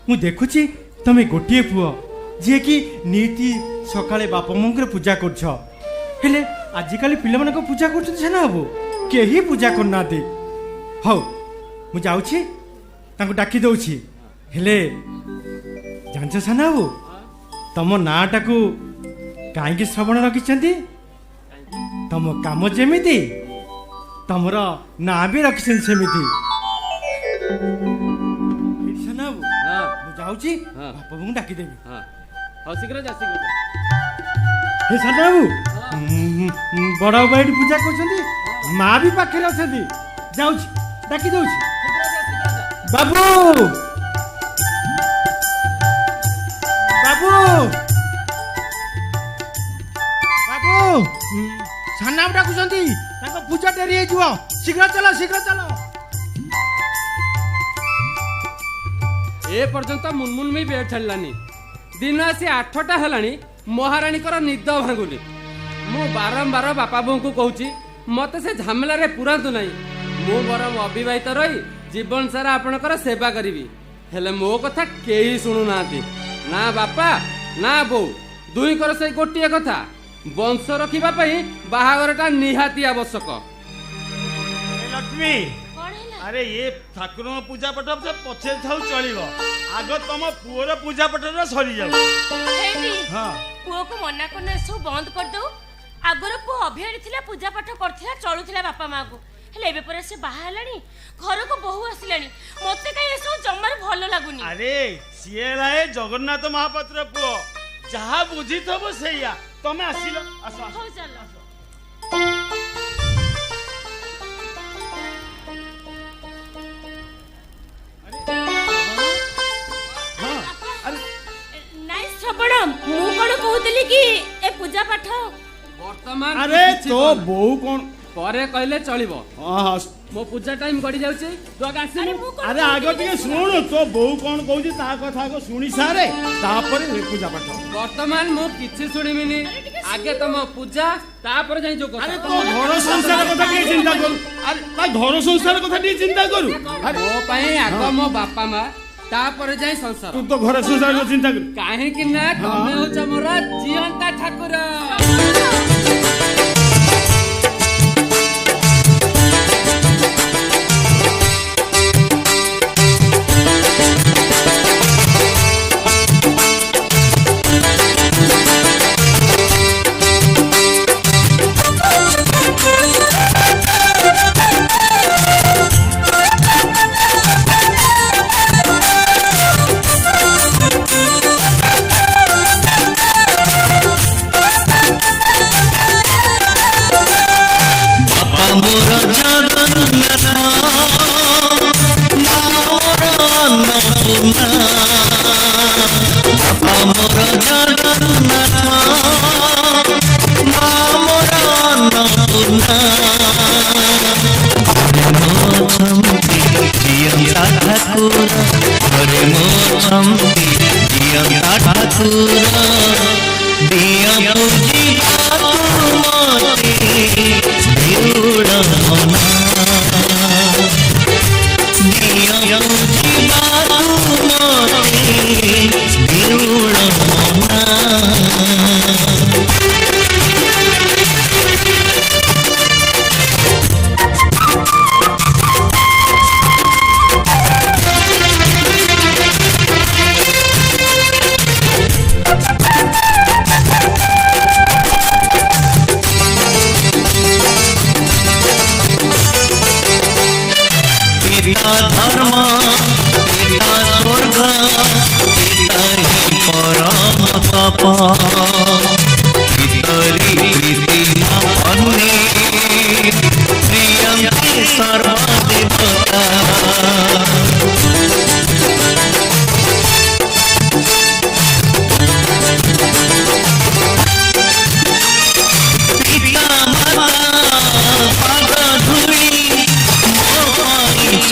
मु देखुची तमे गोटे पुआ जे कि नीति सकाळे बापा मंगरे पूजा करछ हेले आजिकाली पिला माने को पूजा करछ साना बाबू केही पूजा करना दे हौ मु जाउछी तांको डाकी दउछी हेले जानछ साना बाबू तम नाटा को काईकि श्रवण रखिछंती तम काम जेमिति तमर ना भी रखिछन सेमिति साना बाबू हां मु जाउची बापा बंगु डाकी देबी हां हां शीघ्र जा हे साना बाबू बड़ा बाइडी पूजा करछंती मां भी पाखे अछंती जाउची डाकी दउची बाबू बाबू बाबू साना डाकुछंती ताको पूजा डेरी हे जुओ शीघ्र चलो ए पर्यंत मुनमुन में बेड छाड़लानी दिन आसी 8टा हलानी महाराणी कर निद भांगुनी मु बारंबार बापा बों को कहूची मते से झमेला रे पुरांतु नाही मु बरम अविवाहित रही जीवन सारा आपणकर सेवा करिवि हेले मो कथा केही सुनु नाती ना बापा ना बो दुई कर से गोटिए कथा वंश रखिबा पई बाहागरटा निहाती आवश्यक लक्ष्मी कौन है अरे ये ठाकुर पूजा पट से पछे थाउ चलिबो आगो तम पुअर पूजा पट सरी जाऊ हाँ पुओ को मना करना सब बंद कर दो आगर पुओ अभियारी थिला पूजा पाठ करथिला चलुथिला बापा माँ को हेले एबे पर से बाहा हलानी घर को बहु आसिलानी मते काई एसो जम्मार भलो लागुनी अरे सिए लाए जगन्नाथ महापात्र पुओ जहा बुझी थबो सेया तमे आसिलो आसो हो चलो कहूतली कि ए पूजा पाठ वर्तमान अरे तो बोऊ कौन ପରେ କହିଲେ ଚଳିବ। हाँ ମୋ ପୂଜା ଟାଇମ ଗଡି ଯାଉଛି ତୁ ଆଗ ଆସିବୁ। अरे आगे टिके शुणु तो बोऊ कौन कहूची ता कथा आगे शुणी सारे तापर पूजा पाठ ବର୍ତ୍ତମାନ ମୁଁ କିଛି ଶୁଣିବିନି ଆଗେ ତମ ପୂଜା ତାପରେ ଯାଇ ଯୋଉ କଥା। अरे तो घर संसार कथा टिके चिंता करू अरे भाई घर संसार कथा टिके चिंता करू ମୋ ପାଇଁ ଆଗ ମୋ ବାପା ମା ତାପରେ ଯାଇ ସଂସାର। तू तो घर संसार को चिंता करू କାହିଁକି ନା ତମେ ହଉଛ ମୋର ଜିଅନ୍ତା ଠାକୁର।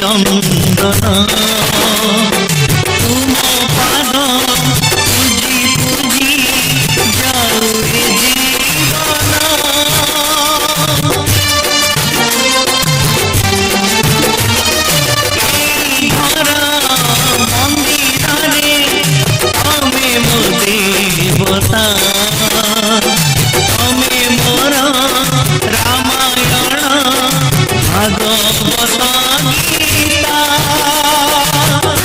चंदना